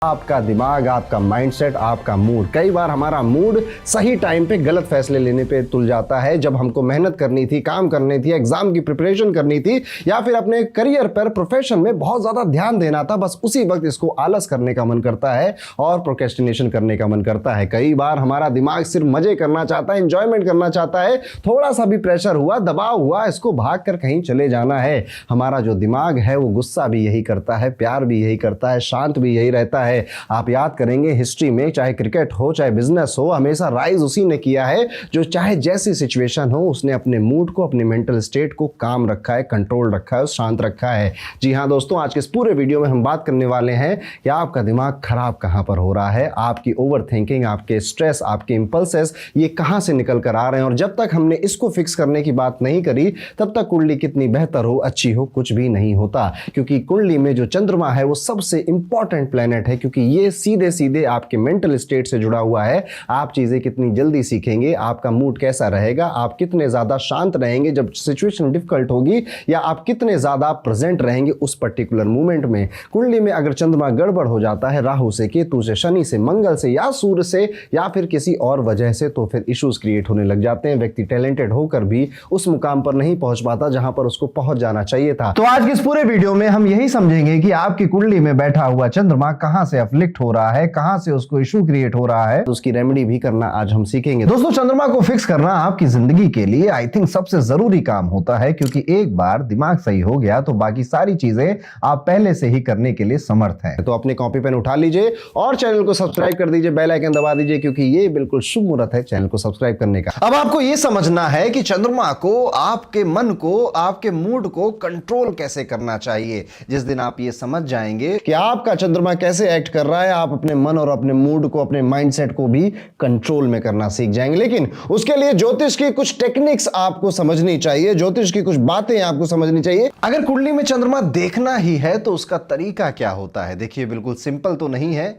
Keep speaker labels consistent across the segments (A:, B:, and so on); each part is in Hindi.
A: आपका दिमाग, आपका माइंडसेट, आपका मूड। कई बार हमारा मूड सही टाइम पे गलत फैसले लेने पे तुल जाता है। जब हमको मेहनत करनी थी, काम करनी थी, एग्जाम की प्रिपरेशन करनी थी या फिर अपने करियर पर, प्रोफेशन में बहुत ज्यादा ध्यान देना था, बस उसी वक्त इसको आलस करने का मन करता है और प्रोक्रेस्टिनेशन करने का मन करता है। कई बार हमारा दिमाग सिर्फ मजे करना चाहता है, एंजॉयमेंट करना चाहता है, थोड़ा सा भी प्रेशर हुआ, दबाव हुआ, इसको भाग कर कहीं चले जाना है। हमारा जो दिमाग है वो गुस्सा भी यही करता है, प्यार भी यही करता है, शांत भी यही रहता है। आप याद करेंगे हिस्ट्री में, चाहे क्रिकेट हो चाहे बिजनेस हो, हमेशा राइज उसी ने किया है जो चाहे जैसी सिचुएशन हो उसने अपने मूड को, अपने मेंटल स्टेट को काम रखा है, कंट्रोल रखा है, शांत रखा है। जी हां दोस्तों, आज के इस पूरे वीडियो में हम बात करने वाले हैं कि आपका दिमाग खराब कहां पर हो रहा है, आपकी ओवर थिंकिंग, आपके स्ट्रेस, आपके इंपल्सेस ये कहां से निकल कर आ रहे हैं। और जब तक हमने इसको फिक्स करने की बात नहीं करी तब तक कुंडली कितनी बेहतर हो, अच्छी हो, कुछ भी नहीं होता। क्योंकि कुंडली में जो चंद्रमा है वो सबसे इंपॉर्टेंट प्लेनेट है, क्योंकि ये सीधे सीधे आपके मेंटल स्टेट से जुड़ा हुआ है। आप चीजें कितनी जल्दी सीखेंगे, आपका मूड कैसा रहेगा, आप कितने ज्यादा शांत रहेंगे जब सिचुएशन डिफिकल्ट होगी, या आप कितने ज्यादा प्रेजेंट रहेंगे उस पर्टिकुलर मोमेंट में। कुंडली में अगर चंद्रमा गड़बड़ हो जाता है राहु से, केतु से, शनि से, मंगल से या सूर्य से या फिर किसी और वजह से, तो फिर इश्यूज क्रिएट होने लग जाते हैं। व्यक्ति टैलेंटेड होकर भी उस मुकाम पर नहीं पहुंच पाता जहां पर उसको पहुंच जाना चाहिए था। तो आज के इस पूरे वीडियो में हम यही समझेंगे कि आपकी कुंडली में बैठा हुआ चंद्रमा कहां से अफ्लिक्ट हो रहा है, कहां से उसको इशू क्रिएट हो रहा है, तो उसकी रेमेडी भी करना आज हम सीखेंगे। दोस्तों, चंद्रमा को फिक्स करना आपकी जिंदगी के लिए आई थिंक सबसे जरूरी काम होता है, क्योंकि एक बार दिमाग सही हो गया तो बाकी सारी चीजें आप पहले से ही करने के लिए समर्थ हैं। तो अपने कॉपी पेन उठा लीजिए और चैनल को सब्सक्राइब कर दीजिए, बेल आइकन दबा दीजिए, क्योंकि ये बिल्कुल शुभ मुहूर्त है चैनल को सब्सक्राइब करने का। अब आपको यह समझना है कि चंद्रमा को, आपके मन को, आपके मूड को कंट्रोल कैसे करना चाहिए। जिस दिन आप ये समझ जाएंगे कि आपका चंद्रमा कैसे एक्ट कर रहा है, आप अपने मन और अपने मूड को, अपने माइंडसेट को भी कंट्रोल में करना सीख जाएंगे। लेकिन उसके लिए ज्योतिष की कुछ टेक्निक्स आपको समझनी चाहिए, ज्योतिष की कुछ बातें आपको समझनी चाहिए। अगर कुंडली में चंद्रमा देखना ही है तो उसका तरीका क्या होता है। देखिए, बिल्कुल सिंपल तो नहीं है,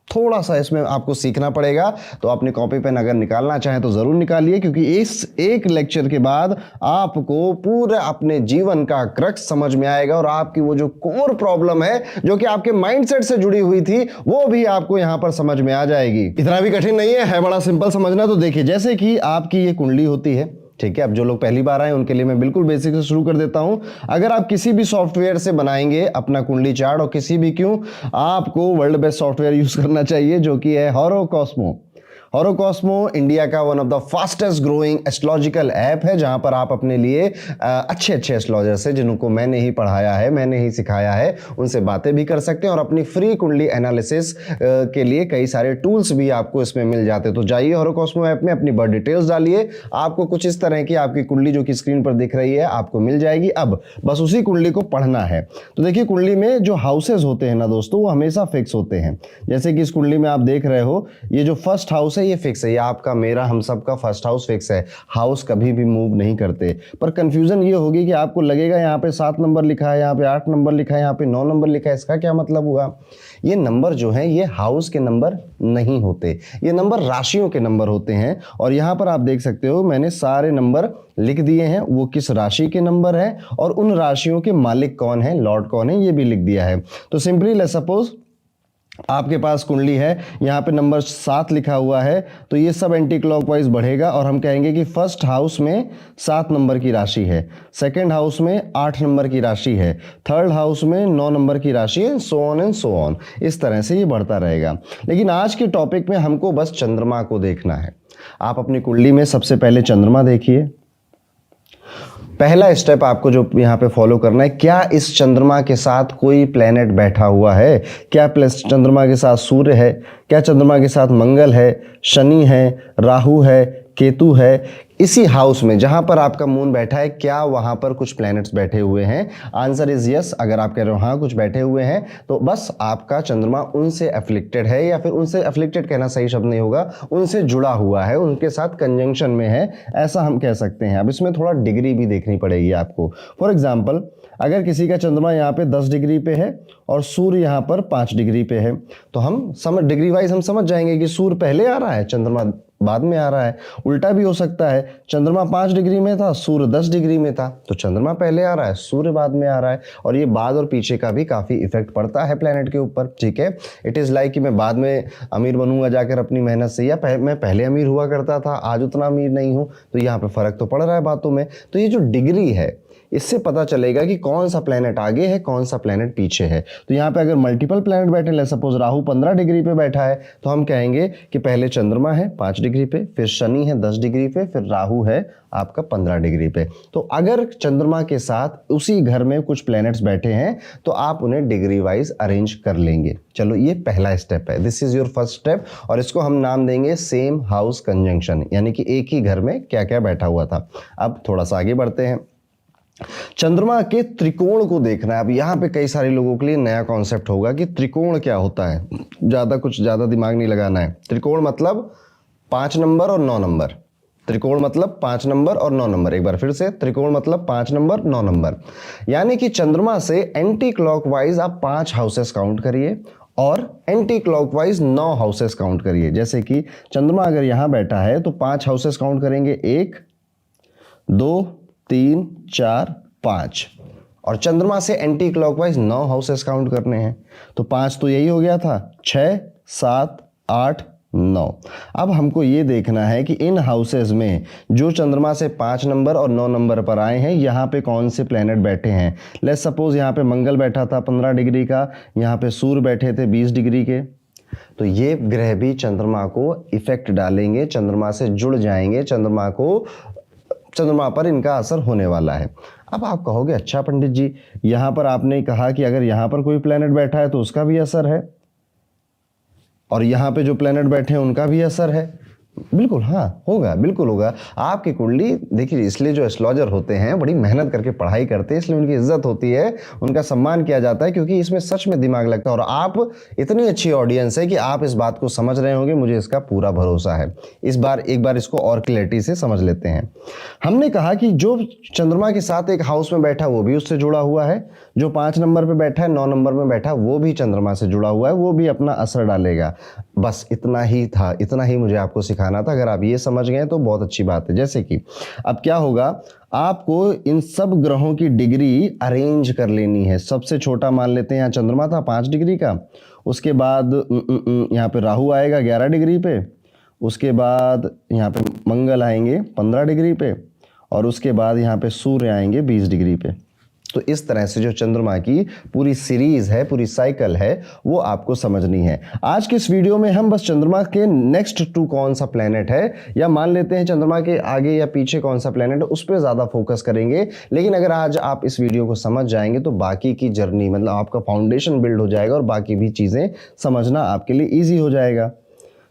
A: थोड़ा सा इसमें आपको सीखना पड़ेगा। तो अपने कॉपी पेन अगर निकालना चाहें तो जरूर निकालिए, क्योंकि इस एक लेक्चर के बाद आपको पूरे अपने जीवन का क्रक्स समझ में आएगा और आपकी वो जो कोर प्रॉब्लम है जो कि आपके माइंडसेट से जुड़ी हुई थी वो भी आपको यहां पर समझ में आ जाएगी। इतना भी कठिन नहीं है बड़ा सिंपल समझना। तो देखिए, जैसे कि आपकी ये कुंडली होती है, ठीक है। अब जो लोग पहली बार आए उनके लिए मैं बिल्कुल बेसिक से शुरू कर देता हूं। अगर आप किसी भी सॉफ्टवेयर से बनाएंगे अपना कुंडली चार्ट, और किसी भी क्यों, आपको वर्ल्ड बेस्ट सॉफ्टवेयर यूज करना चाहिए जो कि है होरोकॉस्मो। होरोकॉस्मो इंडिया का one of the fastest growing astrological app है, जहां पर आप अपने लिए अच्छे एस्ट्रोलॉजर से, जिनको मैंने ही पढ़ाया है, मैंने ही सिखाया है, उनसे बातें भी कर सकते हैं। और अपनी फ्री कुंडली एनालिसिस के लिए कई सारे टूल्स भी आपको इसमें मिल जाते हैं। तो जाइए होरोकॉस्मो ऐप में, अपनी बर्थ डिटेल्स डालिए, आपको कुछ इस तरह की आपकी कुंडली जो कि स्क्रीन पर दिख रही है आपको मिल जाएगी। अब बस उसी कुंडली को पढ़ना है। तो देखिए, कुंडली में जो हाउसेज होते हैं ना दोस्तों, वो हमेशा फिक्स होते हैं। जैसे कि इस कुंडली में आप देख रहे हो, ये जो फर्स्ट हाउस है ये फिक्स है, ये आपका, मेरा, हम सबका फर्स्ट हाउस फिक्स है। हाउस कभी भी मूव नहीं करते। पर कंफ्यूजन ये होगी कि आपको लगेगा यहाँ पे 7 नंबर लिखा है, यहाँ पे 8 नंबर लिखा है, यहाँ पे 9 नंबर लिखा है, इसका क्या मतलब हुआ। ये नंबर जो है ये हाउस के नंबर नहीं होते, ये नंबर राशियों के नंबर होते हैं। और यहाँ पर आप देख सकते हो मैंने सारे नंबर लिख दिए हैं, वो किस राशि के नंबर है और उन राशियों के मालिक कौन है, लॉर्ड कौन है, ये भी लिख दिया है। तो सिंपली लेट्स सपोज आपके पास कुंडली है, यहाँ पे नंबर 7 लिखा हुआ है, तो ये सब एंटी क्लॉकवाइज बढ़ेगा और हम कहेंगे कि फर्स्ट हाउस में 7 नंबर की राशि है, सेकंड हाउस में 8 नंबर की राशि है, थर्ड हाउस में 9 नंबर की राशि है, so on and so on. इस तरह से ये बढ़ता रहेगा। लेकिन आज के टॉपिक में हमको बस चंद्रमा को देखना है। आप अपनी कुंडली में सबसे पहले चंद्रमा देखिए। पहला स्टेप आपको जो यहाँ पे फॉलो करना है, क्या इस चंद्रमा के साथ कोई प्लेनेट बैठा हुआ है, क्या चंद्रमा के साथ सूर्य है, क्या चंद्रमा के साथ मंगल है, शनि है, राहु है, केतु है। इसी हाउस में जहां पर आपका मून बैठा है, क्या वहां पर कुछ प्लैनेट्स बैठे हुए हैं। Answer is yes. अगर आप कह रहे हो हाँ कुछ बैठे हुए हैं, तो बस आपका चंद्रमा उनसे अफ्लिक्टेड है, या फिर उनसे अफ्लिक्टेड कहना सही शब्द नहीं होगा, उनसे जुड़ा हुआ है, उनके साथ कंजंक्शन में है, ऐसा हम कह सकते हैं। अब इसमें थोड़ा डिग्री भी देखनी पड़ेगी आपको। फॉर एग्जाम्पल, अगर किसी का चंद्रमा यहाँ पे 10 डिग्री पे है और सूर्य यहाँ पर 5 डिग्री पे है, तो हम डिग्री वाइज हम समझ जाएंगे कि सूर्य पहले आ रहा है, चंद्रमा बाद में आ रहा है। उल्टा भी हो सकता है, चंद्रमा 5 डिग्री में था, सूर्य 10 डिग्री में था, तो चंद्रमा पहले आ रहा है, सूर्य बाद में आ रहा है। और ये बाद और पीछे का भी काफी इफेक्ट पड़ता है प्लेनेट के ऊपर, ठीक है। इट इज लाइक कि मैं बाद में अमीर बनूंगा जाकर अपनी मेहनत से, या मैं पहले अमीर हुआ करता था, आज उतना अमीर नहीं हूं, तो यहाँ पे फर्क तो पड़ रहा है बातों में। तो ये जो डिग्री है, इससे पता चलेगा कि कौन सा प्लेनेट आगे है, कौन सा प्लेनेट पीछे है। तो यहाँ पे अगर मल्टीपल प्लेनेट बैठे, ले सपोज राहु 15 डिग्री पे बैठा है, तो हम कहेंगे कि पहले चंद्रमा है 5 डिग्री पे, फिर शनि है 10 डिग्री पे, फिर राहु है आपका 15 डिग्री पे। तो अगर चंद्रमा के साथ उसी घर में कुछ प्लैनेट्स बैठे हैं तो आप उन्हें डिग्री वाइज अरेंज कर लेंगे। चलो, ये पहला स्टेप है, this is your first step, और इसको हम नाम देंगे सेम हाउस कंजंक्शन, यानी कि एक ही घर में क्या क्या बैठा हुआ था। अब थोड़ा सा आगे बढ़ते हैं, चंद्रमा के त्रिकोण को देखना है। अब यहाँ पे कई सारे लोगों के लिए नया कॉन्सेप्ट होगा कि त्रिकोण क्या होता है, ज्यादा दिमाग नहीं लगाना है। त्रिकोण मतलब 5 नंबर और 9 नंबर, त्रिकोण मतलब 5 नंबर और 9 नंबर। एक बार फिर से, त्रिकोण मतलब 5 नंबर 9 नंबर, यानी कि चंद्रमा से एंटी क्लॉकवाइज आप 5 हाउसेस काउंट करिए और एंटी क्लॉकवाइज 9 हाउसेस काउंट करिए। जैसे कि चंद्रमा अगर यहां बैठा है तो 5 हाउसेस काउंट करेंगे, 1 2 3 4 5, और चंद्रमा से एंटी क्लॉकवाइज 9 हाउसेस काउंट करने हैं। तो 5 तो यही हो गया था, 6 7 8 9। अब हमको ये देखना है कि इन हाउसेस में जो चंद्रमा से 5 नंबर और 9 नंबर पर आए हैं, यहाँ पे कौन से प्लेनेट बैठे हैं। लेट्स सपोज यहाँ पे मंगल बैठा था 15 डिग्री का, यहाँ पे सूर्य बैठे थे 20 डिग्री के, तो ये ग्रह भी चंद्रमा को इफेक्ट डालेंगे, चंद्रमा से जुड़ जाएंगे, चंद्रमा पर इनका असर होने वाला है। अब आप कहोगे अच्छा पंडित जी, यहां पर आपने कहा कि अगर यहां पर कोई प्लेनेट बैठा है तो उसका भी असर है, और यहां पे जो प्लेनेट बैठे हैं उनका भी असर है। बिल्कुल हाँ, होगा, बिल्कुल होगा। आपकी कुंडली देखिए, इसलिए जो एस्ट्रोलॉजर होते हैं बड़ी मेहनत करके पढ़ाई करते हैं, इसलिए उनकी इज्जत होती है, उनका सम्मान किया जाता है, क्योंकि इसमें सच में दिमाग लगता है। और आप इतनी अच्छी ऑडियंस है कि आप इस बात को समझ रहे होंगे, मुझे इसका पूरा भरोसा है। एक बार इसको और क्लैरिटी से समझ लेते हैं। हमने कहा कि जो चंद्रमा के साथ एक हाउस में बैठा वो भी उससे जुड़ा हुआ है, जो 5 नंबर पर बैठा है, 9 नंबर में बैठा वो भी चंद्रमा से जुड़ा हुआ है, वो भी अपना असर डालेगा। बस इतना ही था, इतना ही मुझे आपको सिखाना था। अगर आप ये समझ गए तो बहुत अच्छी बात है। जैसे कि अब क्या होगा, आपको इन सब ग्रहों की डिग्री अरेंज कर लेनी है। सबसे छोटा मान लेते हैं, यहाँ चंद्रमा था 5 डिग्री का, उसके बाद यहाँ पे राहु आएगा 11 डिग्री पे, उसके बाद यहाँ पे मंगल आएंगे 15 डिग्री पे, और उसके बाद यहाँ पे सूर्य आएंगे 20 डिग्री पे। तो इस तरह से जो चंद्रमा की पूरी सीरीज है, पूरी साइकिल है, वो आपको समझनी है। आज के इस वीडियो में हम बस चंद्रमा के नेक्स्ट टू कौन सा प्लेनेट है, या मान लेते हैं चंद्रमा के आगे या पीछे कौन सा प्लेनेट है, उस पर ज़्यादा फोकस करेंगे। लेकिन अगर आज आप इस वीडियो को समझ जाएंगे तो बाकी की जर्नी, मतलब आपका फाउंडेशन बिल्ड हो जाएगा और बाकी भी चीज़ें समझना आपके लिए ईजी हो जाएगा।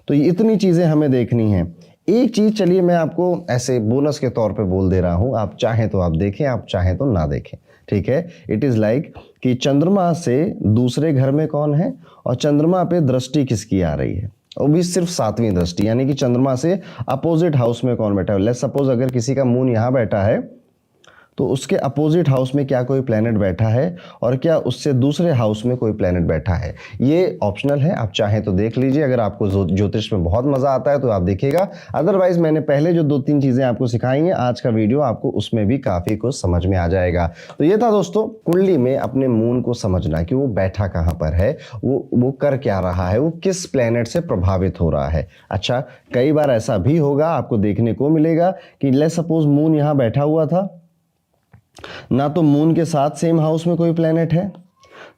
A: तो इतनी चीज़ें हमें देखनी है। एक चीज़ चलिए मैं आपको ऐसे बोनस के तौर पे बोल दे रहा हूँ, आप चाहें तो आप देखें, आप चाहें तो ना देखें, ठीक है। इट इज़ लाइक कि चंद्रमा से दूसरे घर में कौन है और चंद्रमा पे दृष्टि किसकी आ रही है, वो भी सिर्फ 7वीं दृष्टि, यानी कि चंद्रमा से अपोजिट हाउस में कौन बैठा है। लेट्स सपोज अगर किसी का मून यहाँ बैठा है तो उसके अपोजिट हाउस में क्या कोई प्लैनेट बैठा है, और क्या उससे दूसरे हाउस में कोई प्लैनेट बैठा है। ये ऑप्शनल है, आप चाहें तो देख लीजिए। अगर आपको ज्योतिष में बहुत मजा आता है तो आप देखिएगा, अदरवाइज मैंने पहले जो 2-3 चीजें आपको सिखाई हैं, आज का वीडियो आपको उसमें भी काफी कुछ समझ में आ जाएगा। तो ये था दोस्तों, कुंडली में अपने मून को समझना कि वो बैठा कहाँ पर है, वो कर क्या रहा है, वो किस प्लैनेट से प्रभावित हो रहा है। अच्छा, कई बार ऐसा भी होगा, आपको देखने को मिलेगा कि लेट्स सपोज मून यहाँ बैठा हुआ था, ना तो मून के साथ सेम हाउस में कोई प्लेनेट है,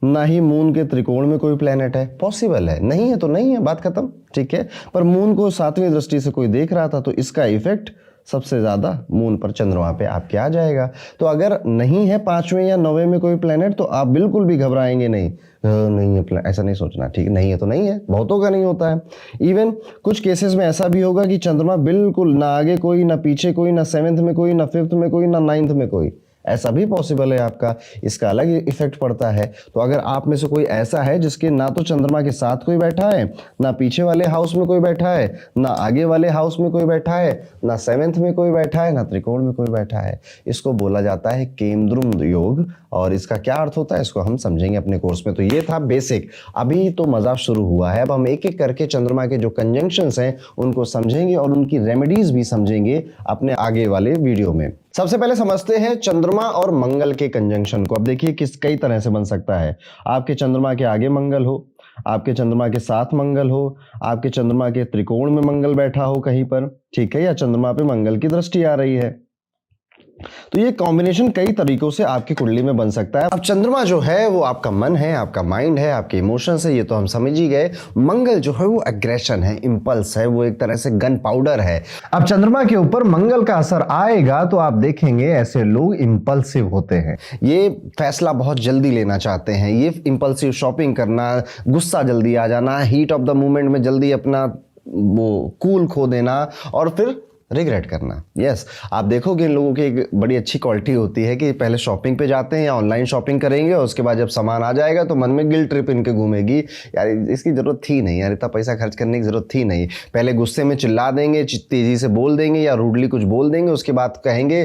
A: ना ही मून के त्रिकोण में कोई प्लेनेट है। पॉसिबल है, नहीं है तो नहीं है, बात खत्म, ठीक है। पर मून को 7वीं दृष्टि से कोई देख रहा था, तो इसका इफेक्ट सबसे ज्यादा मून पर, चंद्रमा पे आपके आ जाएगा। तो अगर नहीं है 5वें या 9वें में कोई प्लेनेट, तो आप बिल्कुल भी घबराएंगे नहीं, नहीं है, ऐसा नहीं सोचना, ठीक है। नहीं है तो नहीं है, बहुतों का नहीं होता है। इवन कुछ केसेस में ऐसा भी होगा कि चंद्रमा बिल्कुल ना आगे कोई, ना पीछे कोई, ना 7th में कोई, ना 5th में कोई, ना 9th में कोई, ऐसा भी पॉसिबल है आपका, इसका अलग इफेक्ट पड़ता है। तो अगर आप में से कोई ऐसा है जिसके ना तो चंद्रमा के साथ कोई बैठा है, ना पीछे वाले हाउस में कोई बैठा है, ना आगे वाले हाउस में कोई बैठा है, ना 7th में कोई बैठा है, ना त्रिकोण में कोई बैठा है, इसको बोला जाता है केमद्रुम योग। और इसका क्या अर्थ होता है इसको हम समझेंगे अपने कोर्स में। तो ये था बेसिक, अभी तो मजा शुरू हुआ है। अब हम एक एक करके चंद्रमा के जो कंजंक्शंस हैं उनको समझेंगे और उनकी रेमेडीज भी समझेंगे अपने आगे वाले वीडियो में। सबसे पहले समझते हैं चंद्रमा और मंगल के कंजंक्शन को। अब देखिए किस कई तरह से बन सकता है। आपके चंद्रमा के आगे मंगल हो, आपके चंद्रमा के साथ मंगल हो, आपके चंद्रमा के त्रिकोण में मंगल बैठा हो कहीं पर, ठीक है, या चंद्रमा पे मंगल की दृष्टि आ रही है। तो ये कॉम्बिनेशन कई तरीकों से आपकी कुंडली में बन सकता है। अब चंद्रमा जो है वो आपका मन है, आपका माइंड है, आपके इमोशंस है, ये तो हम समझ ही गए। मंगल जो है वो एग्रेशन है, इंपल्स है, वो एक तरह से गन पाउडर है। अब चंद्रमा के ऊपर मंगल का असर आएगा तो आप देखेंगे ऐसे लोग इंपल्सिव होते हैं, ये फैसला बहुत जल्दी लेना चाहते हैं, ये इंपल्सिव शॉपिंग करना, गुस्सा जल्दी आ जाना, हीट ऑफ द मोमेंट में जल्दी अपना वो कूल खो देना और फिर रिग्रेट करना। यस, आप देखोगे इन लोगों की एक बड़ी अच्छी क्वालिटी होती है कि पहले शॉपिंग पे जाते हैं या ऑनलाइन शॉपिंग करेंगे और उसके बाद जब सामान आ जाएगा तो मन में गिल्ट ट्रिप इनके घूमेगी, यार इसकी ज़रूरत थी नहीं, यार इतना पैसा खर्च करने की ज़रूरत थी नहीं। पहले गुस्से में चिल्ला देंगे, तेज़ी से बोल देंगे या रूडली कुछ बोल देंगे, उसके बाद कहेंगे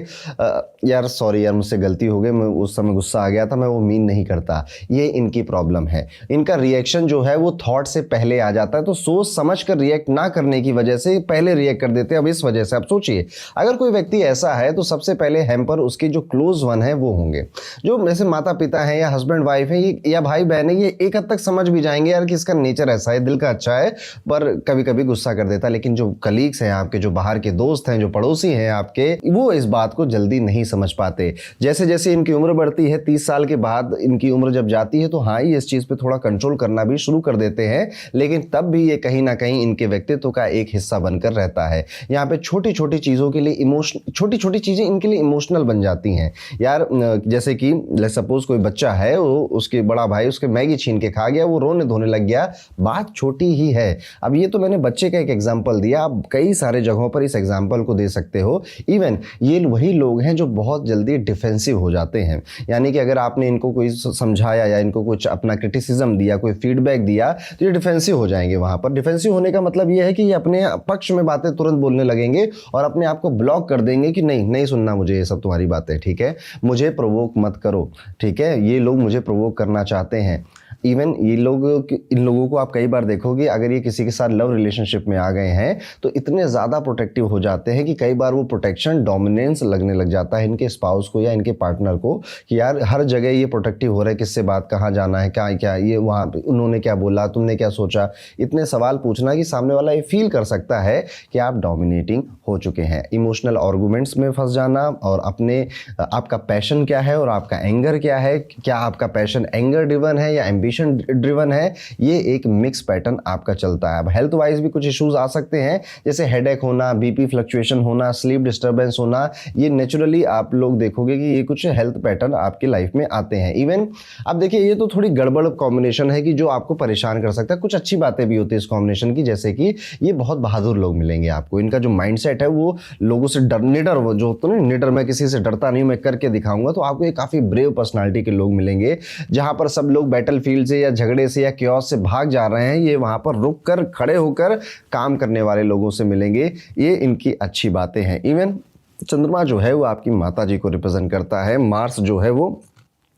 A: यार सॉरी यार मुझसे गलती हो गई, मैं उस समय गुस्सा आ गया था, मैं वो मीन नहीं करता। ये इनकी प्रॉब्लम है। इनका रिएक्शन जो है वो थॉट से पहले आ जाता है, तो सोच समझ कर रिएक्ट ना करने की वजह से पहले रिएक्ट कर देते हैं। अब इस वजह से आप सोचिए, अगर कोई व्यक्ति ऐसा है तो सबसे पहले हैम्पर उसके जो क्लोज वन है वो होंगे, जो जैसे माता पिता हैं या हस्बैंड वाइफ है या भाई बहन है, ये एक हद तक समझ भी जाएंगे यार कि इसका नेचर ऐसा है, दिल का अच्छा है पर कभी कभी गुस्सा कर देता है। लेकिन जो कलीग्स हैं आपके, जो बाहर के दोस्त हैं, जो पड़ोसी हैं आपके, वो इस बात को जल्दी नहीं समझ पाते। जैसे जैसे इनकी उम्र बढ़ती है, 30 साल के बाद इनकी उम्र जब जाती है तो हाँ ये इस चीज़ पे थोड़ा कंट्रोल करना भी शुरू कर देते हैं, लेकिन तब भी ये कहीं ना कहीं इनके व्यक्तित्व का एक हिस्सा बनकर रहता है। यहाँ पे छोटी छोटी चीज़ों के लिए छोटी छोटी चीज़ें इनके लिए इमोशनल बन जाती हैं यार। जैसे कि लेट्स सपोज कोई बच्चा है, वो उसके बड़ा भाई उसके मैगी छीन के खा गया, वो रोने धोने लग गया, बात छोटी ही है। अब ये तो मैंने बच्चे का एक एग्जाम्पल दिया, आप कई सारे जगहों पर इस एग्जाम्पल को दे सकते हो। इवन ये वही लोग हैं जो बहुत जल्दी डिफेंसिव हो जाते हैं, यानी कि अगर आपने इनको कोई समझाया या इनको कुछ अपना क्रिटिसिज्म दिया, कोई फीडबैक दिया, तो ये डिफेंसिव हो जाएंगे। वहां पर डिफेंसिव होने का मतलब ये है कि ये अपने पक्ष में बातें तुरंत बोलने लगेंगे और अपने आप को ब्लॉक कर देंगे कि नहीं नहीं सुनना मुझे ये सब तुम्हारी बातें, ठीक है, मुझे प्रोवोक मत करो, ठीक है। ये लोग मुझे प्रोवोक करना चाहते हैं। इवन ये लोग, इन लोगों को आप कई बार देखोगे, अगर ये किसी के साथ लव रिलेशनशिप में आ गए हैं तो इतने ज़्यादा प्रोटेक्टिव हो जाते हैं कि कई बार वो प्रोटेक्शन डोमिनेंस लगने लग जाता है इनके स्पाउस को या इनके पार्टनर को, कि यार हर जगह ये प्रोटेक्टिव हो रहा है, किससे बात, कहाँ जाना है, क्या क्या ये वहाँ उन्होंने क्या बोला, तुमने क्या सोचा, इतने सवाल पूछना कि सामने वाला ये फील कर सकता है कि आप डोमिनेटिंग हो चुके हैं। इमोशनल आर्गूमेंट्स में फंस जाना और अपने आपका पैशन क्या है और आपका एंगर क्या है, क्या आपका पैशन एंगर ड्रिवन है या एम्बिशन ड्रिवन है, ये एक मिक्स पैटर्न आपका चलता है। अब हेल्थ वाइज भी कुछ इश्यूज आ सकते हैं, जैसे हेडेक होना, बीपी फ्लक्चुएशन होना, स्लीप डिस्टर्बेंस होना, ये नेचुरली आप लोग देखोगे कि ये कुछ हेल्थ पैटर्न आपकी लाइफ में आते हैं। इवन अब देखिए ये तो थोड़ी गड़बड़ कॉम्बिनेशन है कि जो आपको परेशान कर सकता है। कुछ अच्छी बातें भी होती है इस कॉम्बिनेशन की, जैसे कि ये बहुत बहादुर लोग मिलेंगे आपको, इनका जो माइंडसेट है वो लोगों से निडर, जो होता है ना निडर, मैं किसी से डरता नहीं, मैं करके दिखाऊंगा, तो आपको ये काफी ब्रेव पर्सनालिटी के लोग मिलेंगे। जहां पर सब लोग बैटल फील्ड से या झगड़े से या क्योस से भाग जा रहे हैं, ये वहां पर रुक कर खड़े होकर काम करने वाले लोगों से मिलेंगे। ये इनकी अच्छी बातें हैं। इवन चंद्रमा जो है वो आपकी माता जी को रिप्रेजेंट करता है, मार्स जो है वो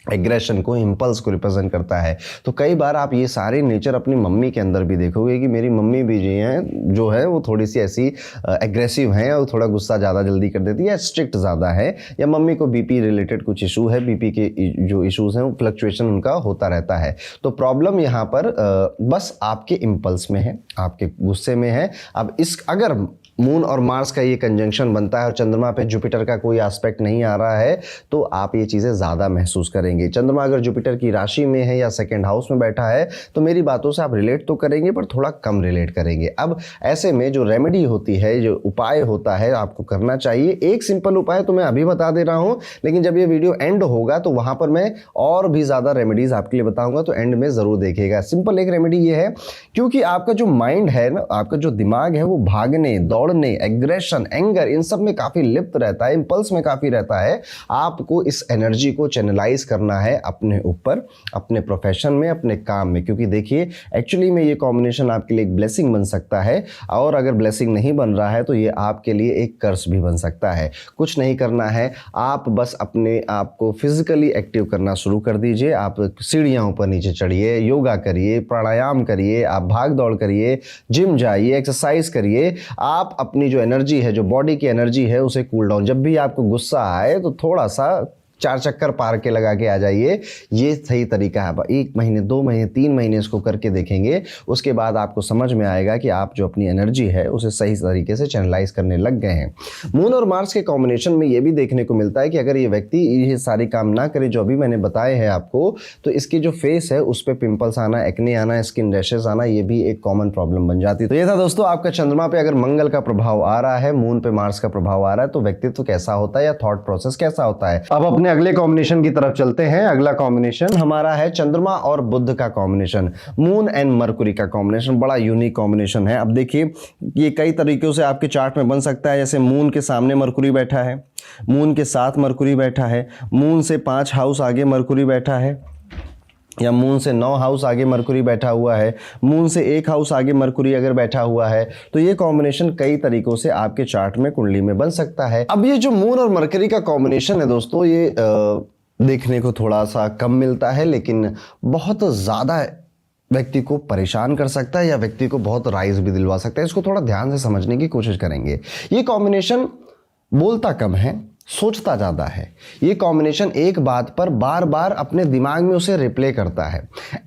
A: एग्रेशन को, इम्पल्स को रिप्रेजेंट करता है। तो कई बार आप ये सारे नेचर अपनी मम्मी के अंदर भी देखोगे कि मेरी मम्मी भी जो है वो थोड़ी सी ऐसी एग्रेसिव हैं और थोड़ा गुस्सा ज़्यादा जल्दी कर देती है या स्ट्रिक्ट ज़्यादा है, या मम्मी को बीपी रिलेटेड कुछ इशू है, बीपी के जो इश्यूज हैं वो फ्लक्चुएशन उनका होता रहता है। तो प्रॉब्लम यहाँ पर बस आपके इम्पल्स में है, आपके गुस्से में है। अब इस अगर मून और मार्स का ये कंजंक्शन बनता है और चंद्रमा पे जुपिटर का कोई एस्पेक्ट नहीं आ रहा है तो आप ये चीज़ें ज़्यादा महसूस करेंगे। चंद्रमा अगर जुपिटर की राशि में है या सेकंड हाउस में बैठा है तो मेरी बातों से आप रिलेट तो करेंगे पर थोड़ा कम रिलेट करेंगे। अब ऐसे में जो रेमेडी होती है, जो उपाय होता है आपको करना चाहिए, एक सिंपल उपाय तो मैं अभी बता दे रहा हूँ, लेकिन जब ये वीडियो एंड होगा तो वहाँ पर मैं और भी ज़्यादा रेमेडीज़ आपके लिए बताऊँगा, तो एंड में ज़रूर देखिएगा। सिंपल एक रेमेडी ये है, क्योंकि आपका जो माइंड है ना, आपका जो दिमाग है वो भागने दौड़ने, एग्रेशन, एंगर, इन सब में काफ़ी लिप्त रहता है, इंपल्स में काफ़ी रहता है, आपको इस एनर्जी को चैनलाइज करना है अपने ऊपर, अपने प्रोफेशन में, अपने काम में। क्योंकि देखिए एक्चुअली में ये कॉम्बिनेशन आपके लिए एक ब्लेसिंग बन सकता है, और अगर ब्लेसिंग नहीं बन रहा है तो ये आपके लिए एक कर्स भी बन सकता है। कुछ नहीं करना है, आप बस अपने आप को फिजिकली एक्टिव करना शुरू कर दीजिए। आप सीढ़ियाँ ऊपर नीचे चढ़िए, योगा करिए, प्राणायाम करिए, आप भाग दौड़ करिए, जिम जाइए, एक्सरसाइज करिए। आप अपनी जो एनर्जी है, जो बॉडी की एनर्जी है, उसे कूल डाउन। जब भी आपको गुस्सा आए तो थोड़ा सा 4 चक्कर पार के लगा के आ जाइए, ये सही तरीका है। 1 महीने, 2 महीने, 3 महीने इसको करके देखेंगे, उसके बाद आपको समझ में आएगा कि आप जो अपनी एनर्जी है उसे सही तरीके से चैनलाइज करने लग गए हैं। मून और मार्स के कॉम्बिनेशन में ये भी देखने को मिलता है कि अगर ये व्यक्ति ये सारी काम ना करे जो अभी मैंने बताए हैं आपको, तो इसकी जो फेस है उस पर पिंपल्स आना, एक्ने आना, स्किन रैशेस आना, ये भी एक कॉमन प्रॉब्लम बन जाती है। तो ये था दोस्तों आपका चंद्रमा पे अगर मंगल का प्रभाव आ रहा है, मून पे मार्स का प्रभाव आ रहा है, तो व्यक्तित्व कैसा होता है या थॉट प्रोसेस कैसा होता है। अब अपने अगले कॉम्बिनेशन की तरफ चलते हैं। अगला कॉम्बिनेशन हमारा है चंद्रमा और बुध का कॉम्बिनेशन, मून एंड मरकुरी का कॉम्बिनेशन। बड़ा यूनिक कॉम्बिनेशन है। अब देखिए ये कई तरीकों से आपके चार्ट में बन सकता है। जैसे मून के सामने मरकुरी बैठा है, मून के साथ मरकुरी बैठा है, मून से 5 हाउस आगे मरकुरी बैठा है, या मून से 9 हाउस आगे मरकुरी बैठा हुआ है, मून से 1 हाउस आगे मरकुरी अगर बैठा हुआ है, तो ये कॉम्बिनेशन कई तरीकों से आपके चार्ट में कुंडली में बन सकता है। अब ये जो मून और मरकरी का कॉम्बिनेशन है दोस्तों, ये देखने को थोड़ा सा कम मिलता है, लेकिन बहुत ज़्यादा व्यक्ति को परेशान कर सकता है या व्यक्ति को बहुत राइज भी दिलवा सकता है। इसको थोड़ा ध्यान से समझने की कोशिश करेंगे। ये कॉम्बिनेशन बोलता कम है, सोचता ज़्यादा है। ये कॉम्बिनेशन एक बात पर बार बार अपने दिमाग में उसे रिप्ले करता है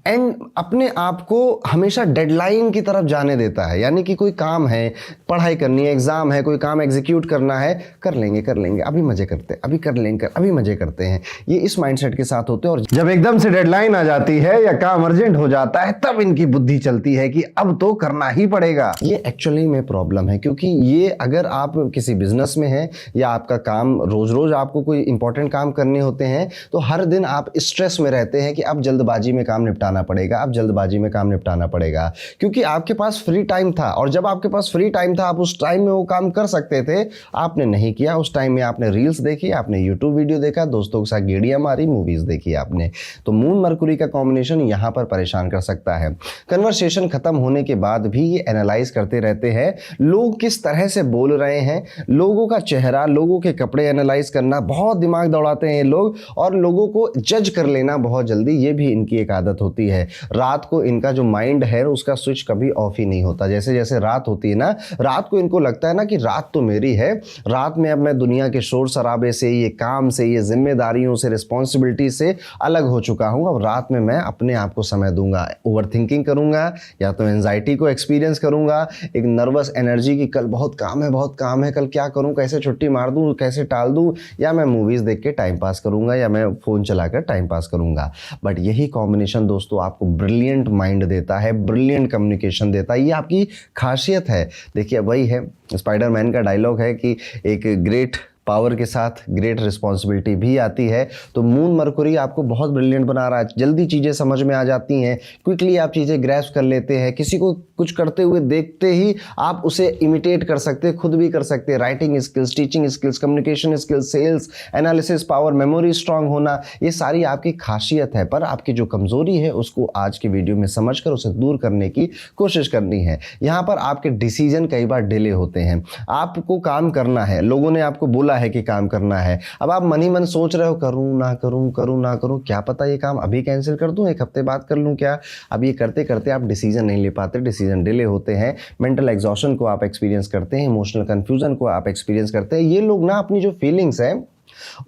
A: एंड अपने आप को हमेशा डेडलाइन की तरफ जाने देता है। यानी कि कोई काम है, पढ़ाई करनी है, एग्जाम है, कोई काम एग्जीक्यूट करना है, कर लेंगे अभी मजे करते हैं, अभी कर लेंगे, अभी मजे करते हैं। ये इस माइंडसेट के साथ होते हैं, और जब एकदम से डेडलाइन आ जाती है या काम अर्जेंट हो जाता है, तब इनकी बुद्धि चलती है कि अब तो करना ही पड़ेगा। ये एक्चुअली में प्रॉब्लम है, क्योंकि ये अगर आप किसी बिजनेस में हैं या आपका काम रोज रोज आपको कोई इंपॉर्टेंट काम करने होते हैं, तो हर दिन आप स्ट्रेस में रहते हैं कि अब जल्दबाजी में काम निपटाना पड़ेगा, अब जल्दबाजी में काम निपटाना पड़ेगा, क्योंकि आपके पास फ्री टाइम था। और जब आपके पास फ्री टाइम था, आप उस टाइम में वो काम कर सकते थे, आपने नहीं किया। उस टाइम में आपने रील्स देखी, आपने यूट्यूब वीडियो देखा, दोस्तों के साथ गेड़ियां मारी, मूवीज देखी आपने। तो मून मरकुरी का कॉम्बिनेशन यहां पर परेशान कर सकता है। कन्वर्सेशन खत्म होने के बाद भी ये एनालाइज करते रहते हैं, लोग किस तरह से बोल रहे हैं, लोगों का चेहरा, लोगों के कपड़े एनालाइज करना, बहुत दिमाग दौड़ाते हैं ये लोग, और लोगों को जज कर लेना बहुत जल्दी, ये भी इनकी एक आदत होती है। रात को इनका जो माइंड है उसका स्विच कभी ऑफ ही नहीं होता। जैसे जैसे रात होती है ना, रात को इनको लगता है ना कि रात तो मेरी है, रात में अब मैं दुनिया के शोर शराबे से, ये काम से, ये जिम्मेदारियों से, रिस्पॉन्सिबिलिटी से अलग हो चुका हूँ। अब रात में मैं अपने आप को समय दूंगा, ओवर थिंकिंग करूंगा, या तो एंजाइटी को एक्सपीरियंस करूंगा, एक नर्वस एनर्जी की कल बहुत काम है, कल क्या करूं, कैसे छुट्टी मार दूं, कैसे टाल दूं, या मैं मूवीज देख के टाइम पास करूंगा, या मैं फोन चलाकर टाइम पास करूंगा। बट यही कॉम्बिनेशन दोस्तों आपको ब्रिलियंट माइंड देता है, ब्रिलियंट कम्युनिकेशन देता है, ये आपकी खासियत है। देखिए वही है, स्पाइडरमैन का डायलॉग है कि एक ग्रेट पावर के साथ ग्रेट रिस्पॉन्सिबिलिटी भी आती है। तो मून मरकुरी आपको बहुत ब्रिलियंट बना रहा है, जल्दी चीज़ें समझ में आ जाती हैं, क्विकली आप चीज़ें ग्रैस्प कर लेते हैं, किसी को कुछ करते हुए देखते ही आप उसे इमिटेट कर सकते हैं, खुद भी कर सकते हैं। Writing skills, teaching skills, communication skills, sales, analysis power, memory strong होना, ये सारी आपकी खासियत है। पर आपकी जो कमज़ोरी है उसको आज की वीडियो में समझकर उसे दूर करने की कोशिश करनी है। यहाँ पर आपके डिसीजन कई बार डिले होते हैं। आपको काम करना है, लोगों ने आपको बोला है कि काम करना है, अब आप मन ही मन सोच रहे हो करूं ना करूं, क्या पता ये काम अभी कैंसिल कर दूं, 1 हफ्ते बाद कर लूं क्या। अब ये करते करते आप डिसीजन नहीं ले पाते, डिसीजन डिले होते हैं, मेंटल एग्जॉशन को आप एक्सपीरियंस करते हैं, इमोशनल कंफ्यूजन को आप एक्सपीरियंस करते हैं। ये लोग ना अपनी जो फीलिंग्स है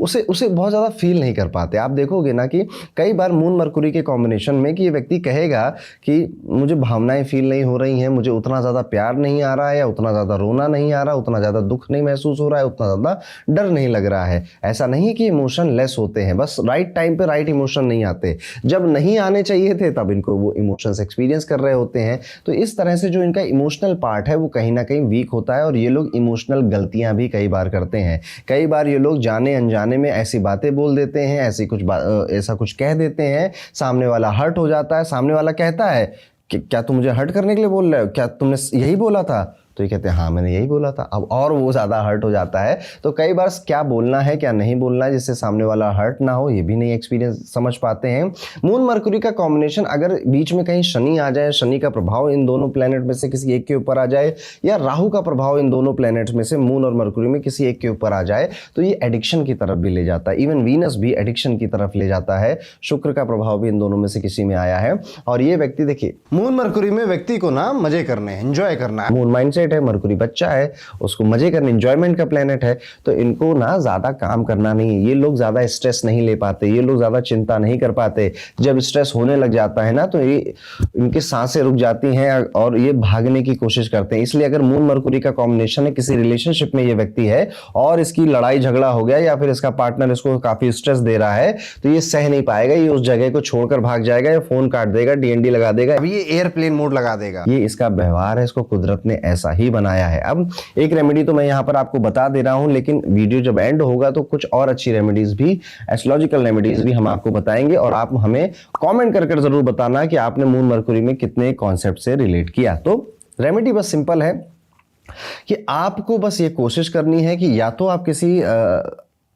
A: उसे बहुत ज़्यादा फील नहीं कर पाते। आप देखोगे ना कि कई बार मून मरकुरी के कॉम्बिनेशन में कि ये व्यक्ति कहेगा कि मुझे भावनाएं फील नहीं हो रही हैं, मुझे उतना ज़्यादा प्यार नहीं आ रहा है, या उतना ज़्यादा रोना नहीं आ रहा, उतना ज़्यादा दुख नहीं महसूस हो रहा है, उतना ज़्यादा डर नहीं लग रहा है। ऐसा नहीं कि इमोशन लेस होते हैं, बस राइट टाइम पे राइट इमोशन नहीं आते, जब नहीं आने चाहिए थे तब इनको वो इमोशंस एक्सपीरियंस कर रहे होते हैं। तो इस तरह से जो इनका इमोशनल पार्ट है वो कहीं ना कहीं वीक होता है, और ये लोग इमोशनल गलतियां भी कई बार करते हैं। कई बार ये लोग जाने अनजाने में ऐसी बातें बोल देते हैं, ऐसा कुछ कह देते हैं, सामने वाला हर्ट हो जाता है, सामने वाला कहता है कि क्या तुम मुझे हर्ट करने के लिए बोल रहे हो, क्या तुमने यही बोला था, तो तो ये कहते हैं हाँ मैंने यही बोला था, अब और वो ज़्यादा हर्ट हो जाता है। तो कई बार क्या बोलना है क्या नहीं बोलना है जिससे सामने वाला हर्ट ना हो, ये भी नहीं एक्सपीरियंस समझ पाते हैं। मून मरकुरी का कॉम्बिनेशन अगर बीच में कहीं शनि आ जाए, शनि का प्रभाव इन दोनों प्लैनेट में से किसी एक के ऊपर आ जाए, या राहु का प्रभाव इन दोनों प्लैनेट्स में से मून और मरकुरी में किसी एक के ऊपर आ जाए, तो ये एडिक्शन की तरफ भी ले जाता है। इवन वीनस भी एडिक्शन की तरफ ले जाता है। शुक्र का प्रभाव भी इन दोनों में से किसी में आया है। और ये व्यक्ति देखिए, मून मरकुरी में व्यक्ति को ना मजे करने हैं, एंजॉय करना है। मून माइंडसेट है, मरकुरी बच्चा है, उसको मजे करने, एंजॉयमेंट का प्लेनेट है। तो इनको ना ज्यादा काम करना नहीं है, ये लोग ज्यादा स्ट्रेस नहीं ले पाते, ये लोग ज्यादा चिंता नहीं कर पाते। जब स्ट्रेस होने लग जाता है ना तो ये इनकी सांसें रुक जाती हैं और ये भागने की कोशिश करते हैं। इसलिए अगर मून मरकुरी का कॉम्बिनेशन है, किसी रिलेशनशिप में ये व्यक्ति है और इसकी लड़ाई झगड़ा हो गया या फिर इसका पार्टनर इसको काफी स्ट्रेस दे रहा है, तो ये सह नहीं पाएगा, ये उस जगह को छोड़कर भाग जाएगा, या फोन काट देगा, डीएनडी लगा देगा, अभी ये एयरप्लेन मोड लगा देगा। ये इसका व्यवहार है, इसको कुदरत ने ऐसा ही बनाया है। अब एक रेमेडी तो मैं यहाँ पर आपको बता दे रहा हूं, लेकिन वीडियो जब एंड होगा तो कुछ और अच्छी रेमेडीज भी, एस्ट्रोलॉजिकल रेमेडीज भी हम आपको बताएंगे, और आप हमें कमेंट कर जरूर बताना कि आपने मून मरकुरी में कितने कॉन्सेप्ट से रिलेट किया। तो रेमेडी बस सिंपल है कि आपको बस ये कोशिश करनी है कि या तो आप किसी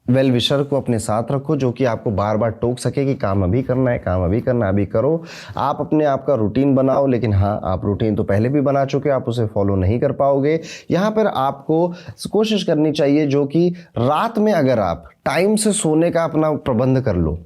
A: वेल विशर को अपने साथ रखो जो कि आपको बार बार टोक सके कि काम अभी करना है, काम अभी करना है, अभी करो। आप अपने आप का रूटीन बनाओ, लेकिन हाँ आप रूटीन तो पहले भी बना चुके, आप उसे फॉलो नहीं कर पाओगे। यहाँ पर आपको कोशिश करनी चाहिए जो कि रात में अगर आप टाइम से सोने का अपना प्रबंध कर लो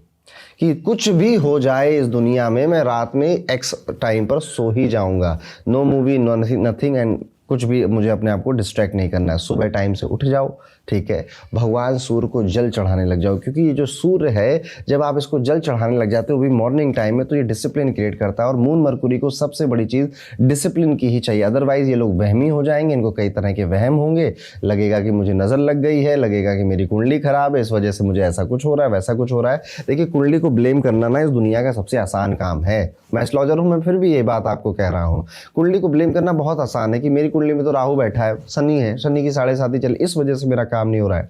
A: कि कुछ भी हो जाए इस दुनिया में, मैं रात में एक्स टाइम पर सो ही जाऊंगा, no movie no nothing and कुछ भी मुझे अपने आप को डिस्ट्रैक्ट नहीं करना है। सुबह टाइम से उठ जाओ, ठीक है, भगवान सूर्य को जल चढ़ाने लग जाओ, क्योंकि ये जो सूर्य है जब आप इसको जल चढ़ाने लग जाते हो वो भी मॉर्निंग टाइम में, तो ये डिसिप्लिन क्रिएट करता है। और मून मरकुरी को सबसे बड़ी चीज़ डिसिप्लिन की ही चाहिए, अदरवाइज ये लोग वहमी हो जाएंगे, इनको कई तरह के वहम होंगे, लगेगा कि मुझे नज़र लग गई है, लगेगा कि मेरी कुंडली खराब है, इस वजह से मुझे ऐसा कुछ हो रहा है, वैसा कुछ हो रहा है। देखिए, कुंडली को ब्लेम करना ना इस दुनिया का सबसे आसान काम है। मैं एस्ट्रोलॉजर हूँ, मैं फिर भी ये बात आपको कह रहा हूँ, कुंडली को ब्लेम करना बहुत आसान है कि मेरी कुंडली में तो राहु बैठा है, शनि है, शनि की 7.5 चल, इस वजह से मेरा काम नहीं हो रहा है।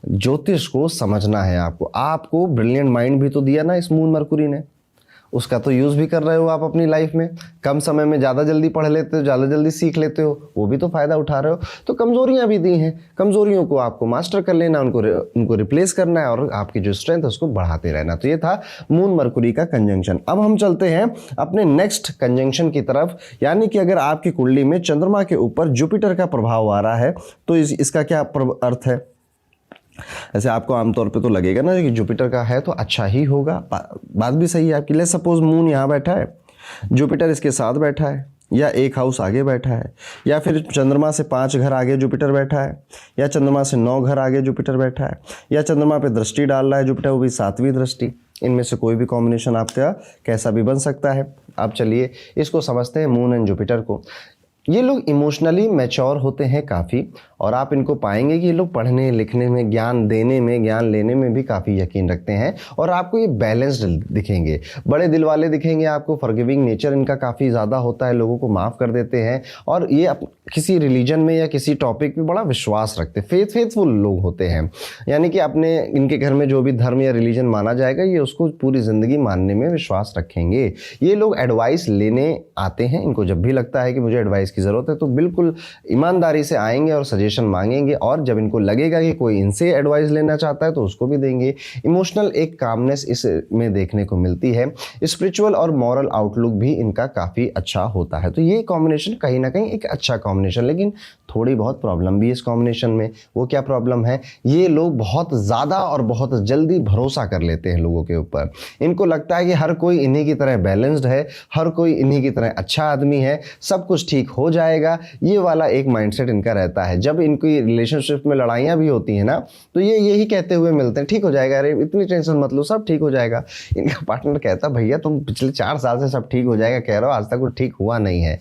A: ज्योतिष को समझना है आपको ब्रिलियंट माइंड भी तो दिया ना इस मून मरकुरी ने, उसका तो यूज़ भी कर रहे हो आप अपनी लाइफ में। कम समय में ज़्यादा जल्दी पढ़ लेते हो, ज़्यादा जल्दी सीख लेते हो, वो भी तो फ़ायदा उठा रहे हो। तो कमज़ोरियाँ भी दी हैं, कमज़ोरियों को आपको मास्टर कर लेना, उनको रिप्लेस करना है और आपकी जो स्ट्रेंथ है उसको बढ़ाते रहना। तो ये था मून मरकुरी का कंजंक्शन। अब हम चलते हैं अपने नेक्स्ट कंजंक्शन की तरफ, यानी कि अगर आपकी कुंडली में चंद्रमा के ऊपर जुपिटर का प्रभाव आ रहा है तो इसका क्या अर्थ है। ऐसे आपको आमतौर पे तो लगेगा ना कि जुपिटर का है तो अच्छा ही होगा, बात भी सही है आपकी। ले सपोज मून यहाँ बैठा है, जुपिटर इसके साथ बैठा है, या एक हाउस आगे बैठा है, या फिर चंद्रमा से 5 घर आगे जुपिटर बैठा है, या चंद्रमा से 9 घर आगे जुपिटर बैठा है, या चंद्रमा पे दृष्टि डाल रहा है जुपिटर, वो भी 7वीं दृष्टि। इनमें से कोई भी कॉम्बिनेशन आपका कैसा भी बन सकता है। अब चलिए इसको समझते हैं मून एंड जुपिटर को। ये लोग इमोशनली मैच्योर होते हैं काफ़ी, और आप इनको पाएंगे कि ये लोग पढ़ने लिखने में, ज्ञान देने में, ज्ञान लेने में भी काफ़ी यकीन रखते हैं, और आपको ये बैलेंस्ड दिखेंगे, बड़े दिल वाले दिखेंगे आपको। फॉरगिविंग नेचर इनका काफ़ी ज़्यादा होता है, लोगों को माफ़ कर देते हैं, और ये किसी रिलीजन में या किसी टॉपिक पे बड़ा विश्वास रखते हैं, फेथफुल लोग होते हैं। यानी कि अपने इनके घर में जो भी धर्म या रिलीजन माना जाएगा ये उसको पूरी ज़िंदगी मानने में विश्वास रखेंगे। ये लोग एडवाइस लेने आते हैं, इनको जब भी लगता है कि मुझे एडवाइस की ज़रूरत है तो बिल्कुल ईमानदारी से आएंगे और सजेशन मांगेंगे, और जब इनको लगेगा कि कोई इनसे एडवाइस लेना चाहता है तो उसको भी देंगे। इमोशनल एक कामनेस इसमें देखने को मिलती है। स्पिरिचुअल और मॉरल आउटलुक भी इनका काफ़ी अच्छा होता है। तो ये कॉम्बिनेशन कहीं ना कहीं एक अच्छा कॉम्बिनेशन, लेकिन थोड़ी बहुत प्रॉब्लम भी इस कॉम्बिनेशन में। वो क्या प्रॉब्लम है, ये लोग बहुत ज़्यादा और बहुत जल्दी भरोसा कर लेते हैं लोगों के ऊपर। इनको लगता है कि हर कोई इन्हीं की तरह बैलेंस्ड है, हर कोई इन्हीं की तरह अच्छा आदमी है, सब कुछ ठीक हो जाएगा, ये वाला एक माइंडसेट इनका रहता है। जब इनकी रिलेशनशिप में लड़ाइयाँ भी होती हैं ना तो ये यही कहते हुए मिलते हैं, ठीक हो जाएगा, अरे इतनी टेंशन मत लो, सब ठीक हो जाएगा। इनका पार्टनर कहता भैया तुम पिछले 4 साल से सब ठीक हो जाएगा कह रहे हो, आज तक वो ठीक हुआ नहीं है।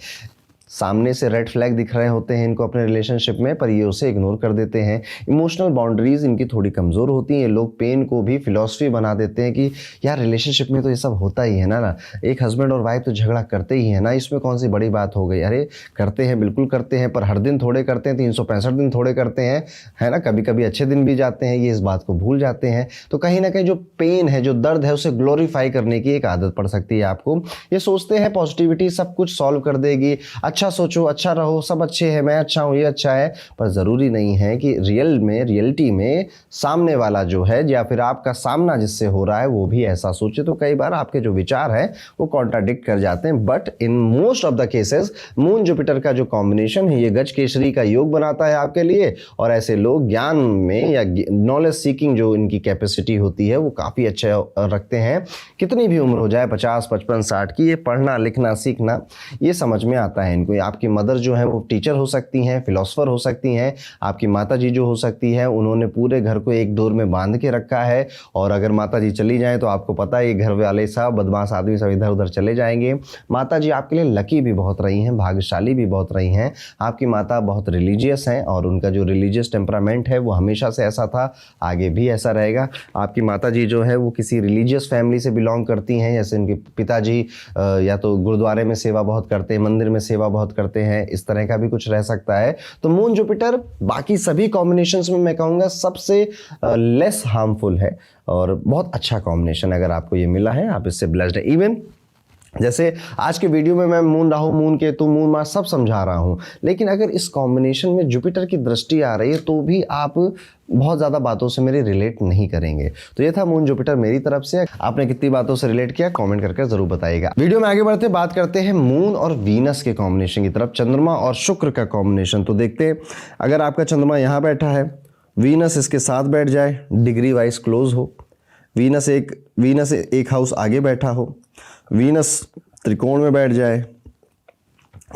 A: सामने से रेड फ्लैग दिख रहे होते हैं इनको अपने रिलेशनशिप में, पर ये उसे इग्नोर कर देते हैं। इमोशनल बाउंड्रीज इनकी थोड़ी कमज़ोर होती हैं। ये लोग पेन को भी फिलॉसफी बना देते हैं कि यार रिलेशनशिप में तो ये सब होता ही है ना, एक हस्बैंड और वाइफ तो झगड़ा करते ही है ना, इसमें कौन सी बड़ी बात हो गई। अरे करते हैं, बिल्कुल करते हैं, पर हर दिन थोड़े करते हैं, 365 दिन थोड़े करते हैं, है ना, कभी कभी अच्छे दिन भी जाते हैं, ये इस बात को भूल जाते हैं। तो कहीं ना कहीं जो पेन है, जो दर्द है, उसे ग्लोरीफाई करने की एक आदत पड़ सकती है आपको। ये सोचते हैं पॉजिटिविटी सब कुछ सॉल्व कर देगी, अच्छा अच्छा सोचो, अच्छा रहो, सब अच्छे हैं, मैं अच्छा हूँ, ये अच्छा है, पर ज़रूरी नहीं है कि रियलिटी में सामने वाला जो है या फिर आपका सामना जिससे हो रहा है वो भी ऐसा सोचे। तो कई बार आपके जो विचार हैं वो कॉन्ट्राडिक्ट कर जाते हैं। But in most of the cases moon Jupiter का जो कॉम्बिनेशन है ये गज केसरी का योग बनाता है आपके लिए, और ऐसे लोग ज्ञान में या नॉलेज सीकिंग जो इनकी कैपेसिटी होती है वो काफ़ी अच्छा रखते हैं। कितनी भी उम्र हो जाए, 50, 55, 60 की, ये पढ़ना लिखना सीखना ये समझ में आता है इनको। आपकी मदर जो है वो टीचर हो सकती हैं, फिलोसफर हो सकती हैं, आपकी माता जी जो हो सकती है उन्होंने पूरे घर को एक डोर में बांध के रखा है, और अगर माता जी चली जाएं तो आपको पता है ये घर वाले सब बदमाश आदमी सब इधर उधर चले जाएंगे। माता जी आपके लिए लकी भी बहुत रही हैं, भाग्यशाली भी बहुत रही हैं। आपकी माता बहुत रिलीजियस हैं और उनका जो रिलीजियस टेम्परामेंट है वो हमेशा से ऐसा था, आगे भी ऐसा रहेगा। आपकी माता जी जो है वो किसी रिलीजियस फैमिली से बिलोंग करती हैं, जैसे उनके पिताजी या तो गुरुद्वारे में सेवा बहुत करते हैं, मंदिर में सेवा बहुत करते हैं, इस तरह का भी कुछ रह सकता है। तो मून जुपिटर बाकी सभी कॉम्बिनेशंस में मैं कहूँगा सबसे लेस हार्मफुल है और बहुत अच्छा कॉम्बिनेशन अगर आपको ये मिला है, आप इससे ब्लेस्ड है। इवन जैसे आज के वीडियो में मैं moon Rahu, moon Ketu, moon Mars सब समझा रहा हूँ, लेकिन अगर इस कॉम्बिनेशन में जुपिटर की दृष्टि आ रही है तो भी आप बहुत ज़्यादा बातों से मेरी रिलेट नहीं करेंगे। तो ये था मून जुपिटर मेरी तरफ से। आपने कितनी बातों से रिलेट किया कमेंट करके जरूर बताइएगा। वीडियो में आगे बढ़ते बात करते हैं मून और वीनस के कॉम्बिनेशन की तरफ, चंद्रमा और शुक्र का कॉम्बिनेशन। तो देखते हैं, अगर आपका चंद्रमा यहाँ बैठा है, वीनस इसके साथ बैठ जाए, डिग्री वाइज क्लोज हो, वीनस एक हाउस आगे बैठा हो, वीनस त्रिकोण में बैठ जाए,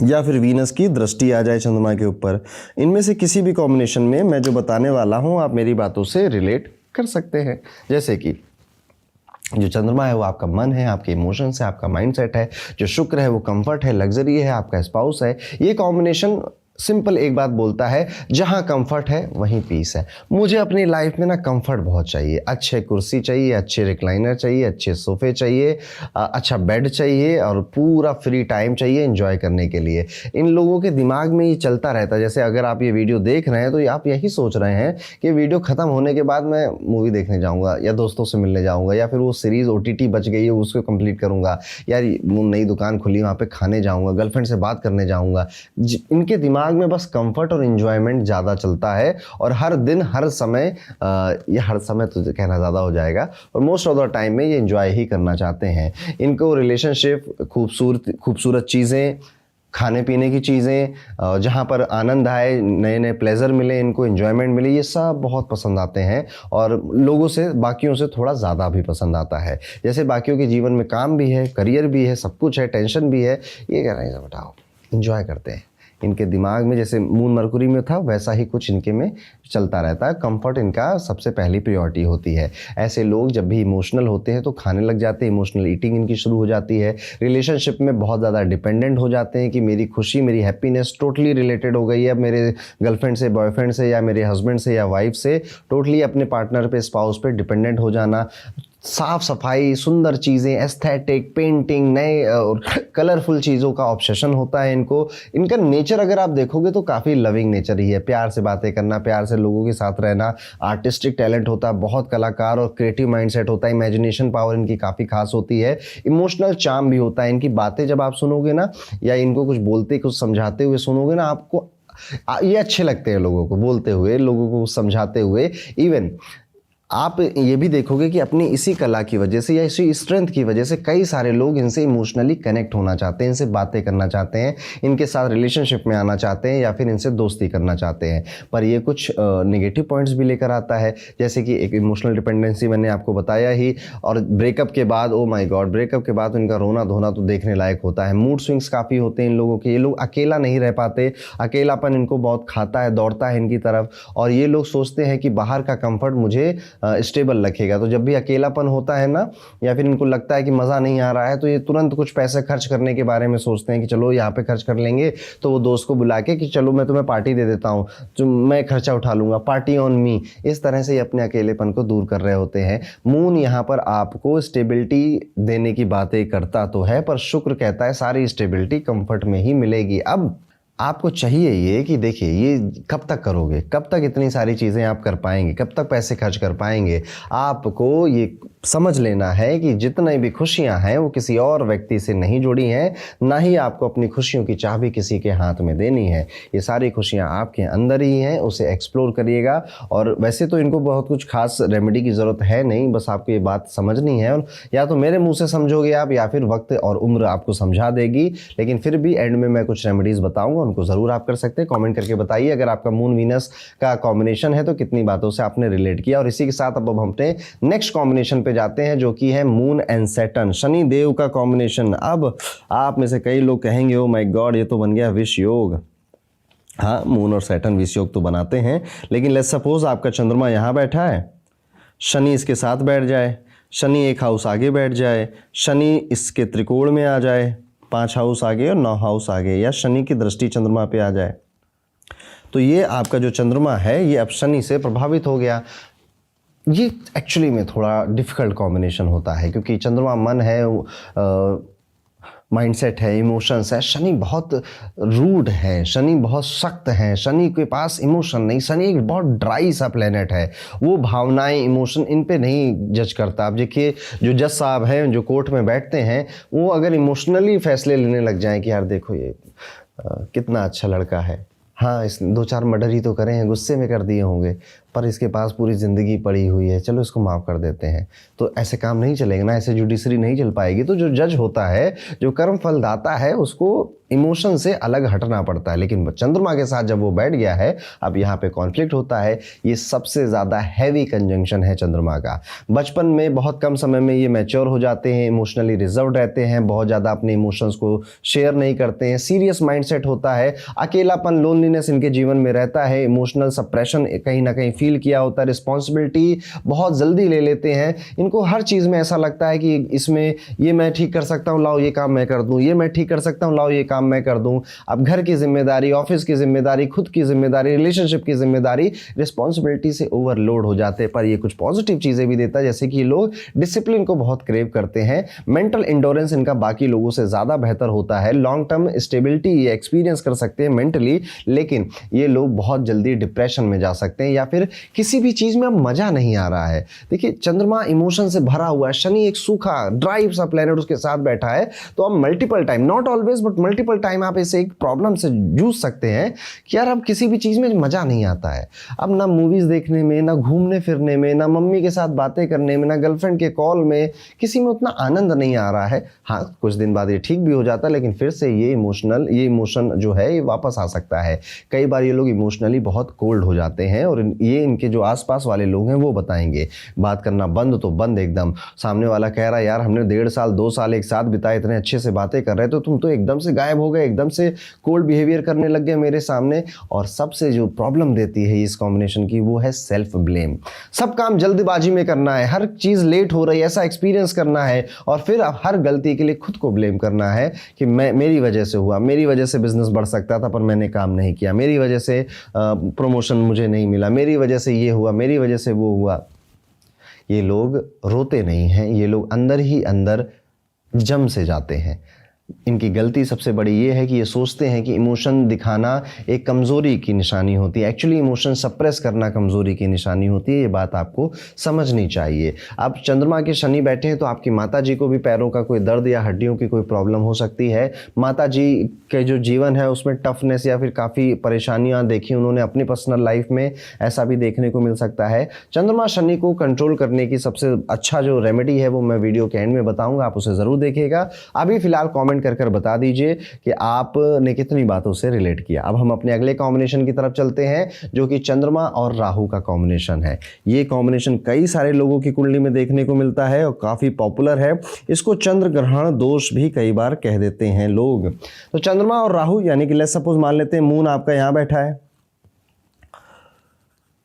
A: या फिर वीनस की दृष्टि आ जाए चंद्रमा के ऊपर, इनमें से किसी भी कॉम्बिनेशन में मैं जो बताने वाला हूं आप मेरी बातों से रिलेट कर सकते हैं। जैसे कि जो चंद्रमा है वो आपका मन है, आपके इमोशंस है, आपका माइंडसेट है। जो शुक्र है वो कंफर्ट है, लग्जरी है, आपका स्पाउस है। ये कॉम्बिनेशन सिंपल एक बात बोलता है, जहां कंफर्ट है वहीं पीस है। मुझे अपनी लाइफ में ना कंफर्ट बहुत चाहिए, अच्छे कुर्सी चाहिए, अच्छे रिक्लाइनर चाहिए, अच्छे सोफे चाहिए, अच्छा बेड चाहिए और पूरा फ्री टाइम चाहिए एंजॉय करने के लिए। इन लोगों के दिमाग में ये चलता रहता है। जैसे अगर आप ये वीडियो देख रहे हैं तो आप यही सोच रहे हैं कि वीडियो ख़त्म होने के बाद मैं मूवी देखने जाऊँगा या दोस्तों से मिलने जाऊँगा या फिर वो सीरीज़ OTT बच गई है उसको कंप्लीट करूँगा, यार नई दुकान खुली वहाँ पर खाने जाऊँगा, गर्लफ्रेंड से बात करने जाऊँगा। इनके दिमाग में बस कंफर्ट और एंजॉयमेंट ज़्यादा चलता है, और हर दिन हर समय ये हर समय तो कहना ज़्यादा हो जाएगा, और मोस्ट ऑफ द टाइम में ये एंजॉय ही करना चाहते हैं। इनको रिलेशनशिप, खूबसूरत चीज़ें, खाने पीने की चीज़ें, जहाँ पर आनंद आए, नए नए प्लेजर मिले, इनको एंजॉयमेंट मिले, ये सब बहुत पसंद आते हैं और लोगों से, बाकियों से थोड़ा ज़्यादा भी पसंद आता है। जैसे बाकियों के जीवन में काम भी है, करियर भी है, सब कुछ है, टेंशन भी है, ये कह रहे हैं बताओ एंजॉय करते हैं। इनके दिमाग में जैसे मून मरकुरी में था वैसा ही कुछ इनके में चलता रहता है। कंफर्ट इनका सबसे पहली प्रायोरिटी होती है। ऐसे लोग जब भी इमोशनल होते हैं तो खाने लग जाते हैं, इमोशनल ईटिंग इनकी शुरू हो जाती है। रिलेशनशिप में बहुत ज़्यादा डिपेंडेंट हो जाते हैं कि मेरी खुशी, मेरी हैप्पीनेस टोटली रिलेटेड हो गई है मेरे गर्लफ्रेंड से, बॉयफ्रेंड से, या मेरे हस्बैंड से या वाइफ से। टोटली अपने पार्टनर पे, स्पाउस पे डिपेंडेंट हो जाना। साफ सफाई, सुंदर चीज़ें, एस्थेटिक, पेंटिंग, नए और कलरफुल चीज़ों का ऑब्सेशन होता है इनको। इनका नेचर अगर आप देखोगे तो काफ़ी लविंग नेचर ही है, प्यार से बातें करना, प्यार से लोगों के साथ रहना। आर्टिस्टिक टैलेंट होता है, बहुत कलाकार और क्रिएटिव माइंडसेट होता है। इमेजिनेशन पावर इनकी काफ़ी खास होती है। इमोशनल चार्म भी होता है। इनकी बातें जब आप सुनोगे ना, या इनको कुछ बोलते, कुछ समझाते हुए सुनोगे ना, आपको ये अच्छे लगते हैं लोगों को, बोलते हुए, लोगों को समझाते हुए। इवन आप ये भी देखोगे कि अपनी इसी कला की वजह से या इसी स्ट्रेंथ की वजह से कई सारे लोग इनसे इमोशनली कनेक्ट होना चाहते हैं, इनसे बातें करना चाहते हैं, इनके साथ रिलेशनशिप में आना चाहते हैं या फिर इनसे दोस्ती करना चाहते हैं। पर ये कुछ नेगेटिव पॉइंट्स भी लेकर आता है, जैसे कि एक इमोशनल डिपेंडेंसी मैंने आपको बताया ही, और ब्रेकअप के बाद, ओ माय गॉड, ब्रेकअप के बाद इनका रोना धोना तो देखने लायक होता है। मूड स्विंग्स काफ़ी होते हैं इन लोगों के। ये लोग अकेला नहीं रह पाते, अकेलापन इनको बहुत खाता है, दौड़ता है इनकी तरफ, और ये लोग सोचते हैं कि बाहर का कंफर्ट मुझे स्टेबल रखेगा। तो जब भी अकेलापन होता है ना, या फिर इनको लगता है कि मज़ा नहीं आ रहा है, तो ये तुरंत कुछ पैसे खर्च करने के बारे में सोचते हैं कि चलो यहाँ पे खर्च कर लेंगे। तो वो दोस्त को बुला के कि चलो मैं तुम्हें पार्टी दे देता हूँ, जो मैं खर्चा उठा लूँगा, पार्टी ऑन मी। इस तरह से ये अपने अकेलेपन को दूर कर रहे होते हैं। मून यहाँ पर आपको स्टेबिलिटी देने की बातें करता तो है, पर शुक्र कहता है सारी स्टेबिलिटी कंफर्ट में ही मिलेगी। अब आपको चाहिए ये कि देखिए ये कब तक करोगे, कब तक इतनी सारी चीज़ें आप कर पाएंगे, कब तक पैसे खर्च कर पाएंगे। आपको ये समझ लेना है कि जितनी भी खुशियां हैं वो किसी और व्यक्ति से नहीं जुड़ी हैं, ना ही आपको अपनी खुशियों की चाबी किसी के हाथ में देनी है। ये सारी खुशियां आपके अंदर ही हैं, उसे एक्सप्लोर करिएगा। और वैसे तो इनको बहुत कुछ खास रेमेडी की ज़रूरत है नहीं, बस आपको ये बात समझनी है। और या तो मेरे मुंह से समझोगे आप, या फिर वक्त और उम्र आपको समझा देगी, लेकिन फिर भी एंड में मैं कुछ रेमेडीज़ बताऊंगा, उनको ज़रूर आप कर सकते हैं। कमेंट करके बताइए अगर आपका मून वीनस का कॉम्बिनेशन है तो कितनी बातों से आपने रिलेट किया। और इसी के साथ अब हम अपने नेक्स्ट कॉम्बिनेशन पे जाते हैं, जो कि है moon and Saturn, Shani Dev का कॉम्बिनेशन। अब आप में से कई लोग कहेंगे ओ माय गॉड, ये तो बन गया विष योग। हाँ, मून और सैटर्न विष योग तो बनाते हैं, लेकिन लेट्स सपोज आपका चंद्रमा यहाँ बैठा है, शनि इसके साथ बैठ जाए, शनि एक हाउस आगे बैठ जाए, शनि इसके त्रिकोण में आ जाए, 5 हाउस आगे और 9 हाउस आगे, या शनि की दृष्टि चंद्रमा पे आ जाए, तो ये आपका जो चंद्रमा है ये अब शनि से प्रभावित हो गया। ये एक्चुअली में थोड़ा डिफिकल्ट कॉम्बिनेशन होता है, क्योंकि चंद्रमा मन है, माइंडसेट है, इमोशंस है। शनि बहुत रूड है, शनि बहुत सख्त है, शनि के पास इमोशन नहीं, शनि एक बहुत ड्राई सा प्लेनेट है। वो भावनाएं, इमोशन इन पे नहीं जज करता। आप देखिए जो जज साहब हैं जो कोर्ट में बैठते हैं, वो अगर इमोशनली फैसले लेने लग जाएं कि यार देखो ये कितना अच्छा लड़का है, हाँ इस 2-4 मर्डर ही तो करे हैं, गुस्से में कर दिए होंगे, पर इसके पास पूरी ज़िंदगी पड़ी हुई है, चलो इसको माफ़ कर देते हैं, तो ऐसे काम नहीं चलेगा ना, ऐसे जुडिशरी नहीं चल पाएगी। तो जो जज होता है, जो कर्म फल दाता है, उसको इमोशन से अलग हटना पड़ता है। लेकिन चंद्रमा के साथ जब वो बैठ गया है, अब यहाँ पे कॉन्फ्लिक्ट होता है। ये सबसे ज़्यादा हैवी कंजंक्शन है चंद्रमा का। बचपन में बहुत कम समय में ये मैच्योर हो जाते हैं, इमोशनली रिजर्व रहते हैं, बहुत ज़्यादा अपने इमोशंस को शेयर नहीं करते हैं, सीरियस माइंडसेट होता है, अकेलापन, लोनलीनेस इनके जीवन में रहता है, इमोशनल सप्रेशन कहीं ना कहीं फील किया होता है, रिस्पॉन्सिबिलिटी बहुत जल्दी ले लेते हैं। इनको हर चीज़ में ऐसा लगता है कि इसमें ये मैं ठीक कर सकता हूँ, लाओ ये काम मैं कर दूँ, ये मैं ठीक कर सकता हूँ, लाओ ये काम मैं कर दूं। अब घर की जिम्मेदारी, ऑफिस की जिम्मेदारी, खुद की जिम्मेदारी, रिलेशनशिप की जिम्मेदारी, रिस्पॉन्सिबिलिटी से ओवरलोड हो जाते हैं। पर ये कुछ पॉजिटिव चीजें भी देता है, जैसे कि लोग डिसिप्लिन को बहुत क्रेव करते हैं, मेंटल इंडोरेंस इनका बाकी लोगों से ज्यादा बेहतर होता है, लॉन्ग टर्म स्टेबिलिटी ये एक्सपीरियंस कर सकते हैं मेंटली। लेकिन ये लोग बहुत जल्दी डिप्रेशन में जा सकते हैं, या फिर किसी भी चीज में अब मजा नहीं आ रहा है। देखिए चंद्रमा इमोशन से भरा हुआ है, शनि एक सूखा ड्राई सा प्लेनेट उसके साथ बैठा है, तो अब multiple time, not always but multiple time आप इसे एक प्रॉब्लम से जूझ सकते हैं कि यार अब किसी भी चीज में मजा नहीं आता है। अब ना मूवीज देखने में, ना घूमने फिरने में, ना मम्मी के साथ बातें करने में, ना गर्लफ्रेंड के कॉल में, किसी में उतना आनंद नहीं आ रहा है। हाँ, कुछ दिन बाद ये ठीक भी हो जाता है, लेकिन फिर से ये इमोशन जो है ये वापस आ सकता है। कई बार ये लोग इमोशनली बहुत कोल्ड हो जाते हैं, और ये इनके जो आसपास वाले लोग हैं वो बताएंगे। बात करना बंद तो बंद एकदम। सामने वाला कह रहा है यार हमने 1.5 साल 2 साल एक साथ बिताए, इतने अच्छे से बातें कर रहे, तो तुम तो एकदम से गायब हो गए, एकदम से कोल्ड बिहेवियर करने लग गए मेरे सामने। और सबसे जो प्रॉब्लम देती है इस कॉम्बिनेशन की, वो है सेल्फ ब्लेम। सब काम जल्दबाजी में करना है, हर चीज लेट हो रही है ऐसा एक्सपीरियंस करना है, और फिर अब हर गलती के लिए खुद को ब्लेम करना है कि मेरी वजह से हुआ, मेरी वजह से बिजनेस बढ़ सकता था पर मैंने काम नहीं किया, मेरी वजह से प्रमोशन मुझे नहीं मिला, मेरी वजह से ये हुआ, मेरी वजह से वो हुआ। ये लोग रोते नहीं हैं, ये लोग अंदर ही अंदर जम से जाते हैं। इनकी गलती सबसे बड़ी ये है कि ये सोचते हैं कि इमोशन दिखाना एक कमज़ोरी की निशानी होती है। एक्चुअली इमोशन सप्रेस करना कमज़ोरी की निशानी होती है, ये बात आपको समझनी चाहिए। अब चंद्रमा के शनि बैठे हैं तो आपकी माता जी को भी पैरों का कोई दर्द या हड्डियों की कोई प्रॉब्लम हो सकती है। माता जी के जो जीवन है उसमें टफनेस या फिर काफ़ी परेशानियाँ देखी उन्होंने अपनी पर्सनल लाइफ में, ऐसा भी देखने को मिल सकता है। चंद्रमा शनि को कंट्रोल करने की सबसे अच्छा जो रेमेडी है वो मैं वीडियो के एंड में बताऊँगा, आप उसे ज़रूर देखिएगा। अभी फिलहाल कॉमेंट कर बता दीजिए कि आपने कितनी बातों से रिलेट किया। अब हम अपने अगले कॉम्बिनेशन की तरफ चलते हैं, जो कि चंद्रमा और राहु का कॉम्बिनेशन है। ये कॉम्बिनेशन कई सारे लोगों की कुंडली में देखने को मिलता है और काफी पॉपुलर है। इसको चंद्र ग्रहण दोष भी कई बार कह देते हैं लोग। तो चंद्रमा और राहु, यानी कि लेट्स सपोज मान लेते हैं मून आपका यहां बैठा है,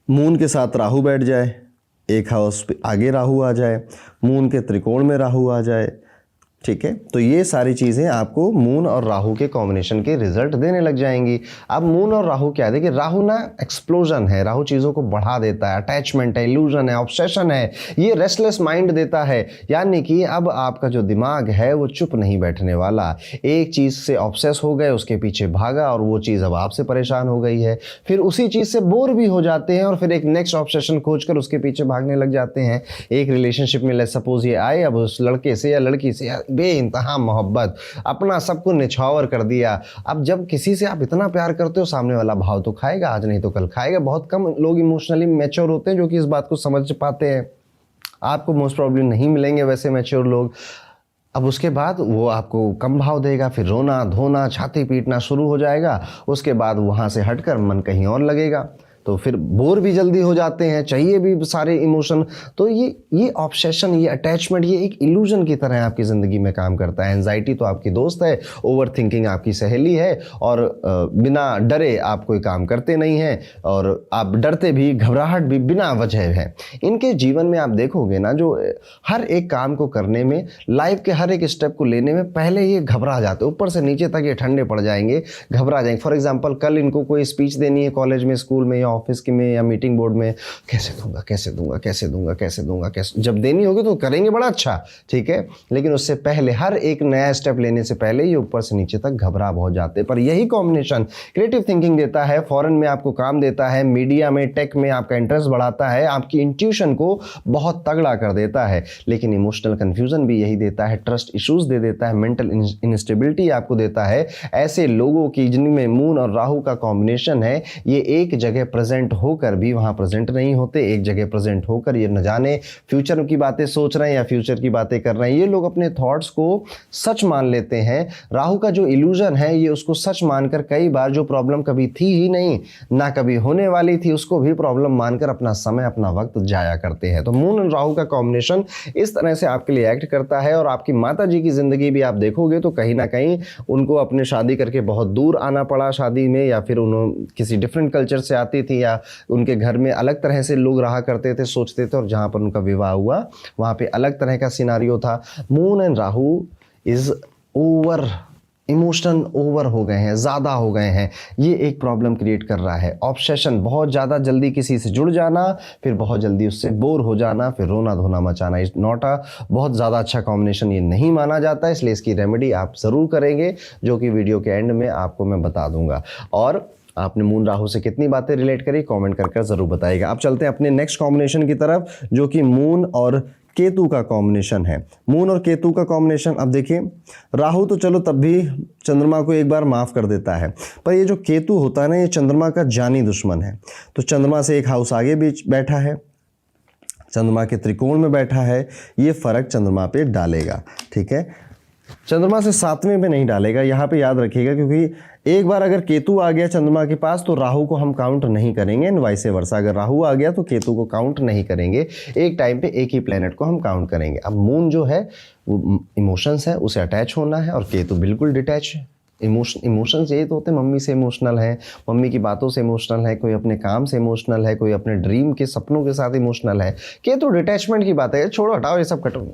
A: मून के साथ राहु बैठ जाए, एक हाउस पे आगे राहु आ जाए, मून के त्रिकोण में राहु आ जाए, ठीक है, तो ये सारी चीज़ें आपको मून और राहु के कॉम्बिनेशन के रिजल्ट देने लग जाएंगी। अब मून और राहु क्या है, देखिए राहु ना एक्सप्लोजन है, राहु चीज़ों को बढ़ा देता है, अटैचमेंट है, इल्यूजन है, ऑब्सेशन है, ये रेस्टलेस माइंड देता है। यानी कि अब आपका जो दिमाग है वो चुप नहीं बैठने वाला, एक चीज़ से ऑब्सेस हो गए, उसके पीछे भागा और वो चीज़ अब आपसे परेशान हो गई है, फिर उसी चीज़ से बोर भी हो जाते हैं और फिर एक नेक्स्ट ऑब्सेशन खोज कर उसके पीछे भागने लग जाते हैं। एक रिलेशनशिप में सपोज ये आए, अब उस लड़के से या लड़की से बेइंतहा मोहब्बत, अपना सब कुछ निछावर कर दिया। अब जब किसी से आप इतना प्यार करते हो, सामने वाला भाव तो खाएगा, आज नहीं तो कल खाएगा। बहुत कम लोग इमोशनली मैच्योर होते हैं जो कि इस बात को समझ पाते हैं। आपको मोस्ट प्रॉब्ली नहीं मिलेंगे वैसे मैच्योर लोग। अब उसके बाद वो आपको कम भाव देगा, फिर रोना धोना छाती पीटना शुरू हो जाएगा। उसके बाद वहाँ से हटकर मन कहीं और लगेगा, तो फिर बोर भी जल्दी हो जाते हैं, चाहिए भी सारे इमोशन। तो ये ऑब्सेशन, ये अटैचमेंट, ये एक इल्यूजन की तरह आपकी ज़िंदगी में काम करता है। एंजाइटी तो आपकी दोस्त है, ओवर थिंकिंग आपकी सहेली है, और बिना डरे आप कोई काम करते नहीं हैं, और आप डरते भी, घबराहट भी बिना वजह है। इनके जीवन में आप देखोगे ना, जो हर एक काम को करने में, लाइफ के हर एक स्टेप को लेने में पहले ये घबरा जाते, ऊपर से नीचे तक ये ठंडे पड़ जाएंगे, घबरा जाएंगे। फॉर एग्जाम्पल, कल इनको कोई स्पीच देनी है कॉलेज में, स्कूल में, ऑफिस के में, या मीटिंग बोर्ड में, कैसे दूंगा कैसे दूंगा कैसे दूंगा कैसे दूंगा कैसे, जब देनी होगी तो करेंगे बड़ा अच्छा, ठीक है, लेकिन उससे पहले हर एक नया स्टेप लेने से पहले ये ऊपर से नीचे तक घबरा बहुत जाते। पर यही कॉम्बिनेशन क्रिएटिव थिंकिंग देता है, फॉरेन में आपको काम देता है, मीडिया में, टेक में आपका इंटरेस्ट बढ़ाता है, आपकी इंट्यूशन को बहुत तगड़ा कर देता है। लेकिन इमोशनल कंफ्यूजन भी यही देता है, ट्रस्ट इश्यूज दे देता है, मेंटल इंस्टेबिलिटी आपको देता है। ऐसे लोगों की जिनमें मून और राहु का कॉम्बिनेशन है, ये एक जगह प्रेजेंट होकर भी वहां प्रेजेंट नहीं होते, एक जगह प्रेजेंट होकर ये न जाने फ्यूचर की बातें सोच रहे हैं या फ्यूचर की बातें कर रहे हैं। ये लोग अपने थॉट्स को सच मान लेते हैं। राहु का जो इल्यूजन है, ये उसको सच मानकर कई बार जो प्रॉब्लम कभी थी ही नहीं, ना कभी होने वाली थी, उसको भी प्रॉब्लम मानकर अपना समय, अपना वक्त जाया करते हैं। तो मून और राहु का कॉम्बिनेशन इस तरह से आपके लिए एक्ट करता है। और आपकी माता जी की जिंदगी भी आप देखोगे तो कहीं ना कहीं उनको अपने शादी करके बहुत दूर आना पड़ा शादी में, या फिर उन्होंने किसी डिफरेंट कल्चर से आती थी, या उनके घर में अलग तरह से लोग रहा करते थे, सोचते थे, और जहाँ पर उनका विवाह हुआ वहाँ पे अलग तरह का सिनारियो था। Moon and Rahu is over, emotion over हो गए हैं, ज़्यादा हो गए हैं। ये एक प्रॉब्लम क्रिएट कर रहा है। ऑब्सेशन, बहुत ज़्यादा जल्दी किसी से जुड़ जाना, फिर बहुत जल्दी उससे बोर हो जाना, फिर रोना धोना मचाना। इज नॉट अ बहुत ज़्यादा अच्छा कॉम्बिनेशन, ये नहीं माना जाता, इसलिए इसकी रेमेडी आप ज़रूर करेंगे, जो कि वीडियो के एंड में आपको मैं बता दूंगा। और आपने मून राहु से कितनी बातें रिलेट करी, कमेंट कर जरूर बताइएगा। अब चलते हैं अपने नेक्स्ट कॉम्बिनेशन की तरफ, जो कि मून और केतु का कॉम्बिनेशन है। मून और केतु का कॉम्बिनेशन, अब देखिए, राहु तो चलो तब भी चंद्रमा को एक बार माफ कर देता है, पर ये जो केतु होता है ना, ये चंद्रमा का जानी दुश्मन है। तो चंद्रमा से एक हाउस आगे बीच बैठा है, चंद्रमा के त्रिकोण में बैठा है, ये फर्क चंद्रमा पे डालेगा, ठीक है। चंद्रमा से 7वें में नहीं डालेगा, यहाँ पे याद रखिएगा, क्योंकि एक बार अगर केतु आ गया चंद्रमा के पास तो राहु को हम काउंट नहीं करेंगे, एंड वाइस वर्सा। अगर राहु आ गया तो केतु को काउंट नहीं करेंगे, एक टाइम पे एक ही प्लेनेट को हम काउंट करेंगे। अब मून जो है वो इमोशंस है, उसे अटैच होना है, और केतु बिल्कुल डिटैच है। इमोशंस यही तो होते हैं, मम्मी से इमोशनल है, मम्मी की बातों से इमोशनल है, कोई अपने काम से इमोशनल है, कोई अपने ड्रीम के सपनों के साथ इमोशनल है। केतु डिटैचमेंट की बात है, छोड़ो हटाओ ये सब, कटो।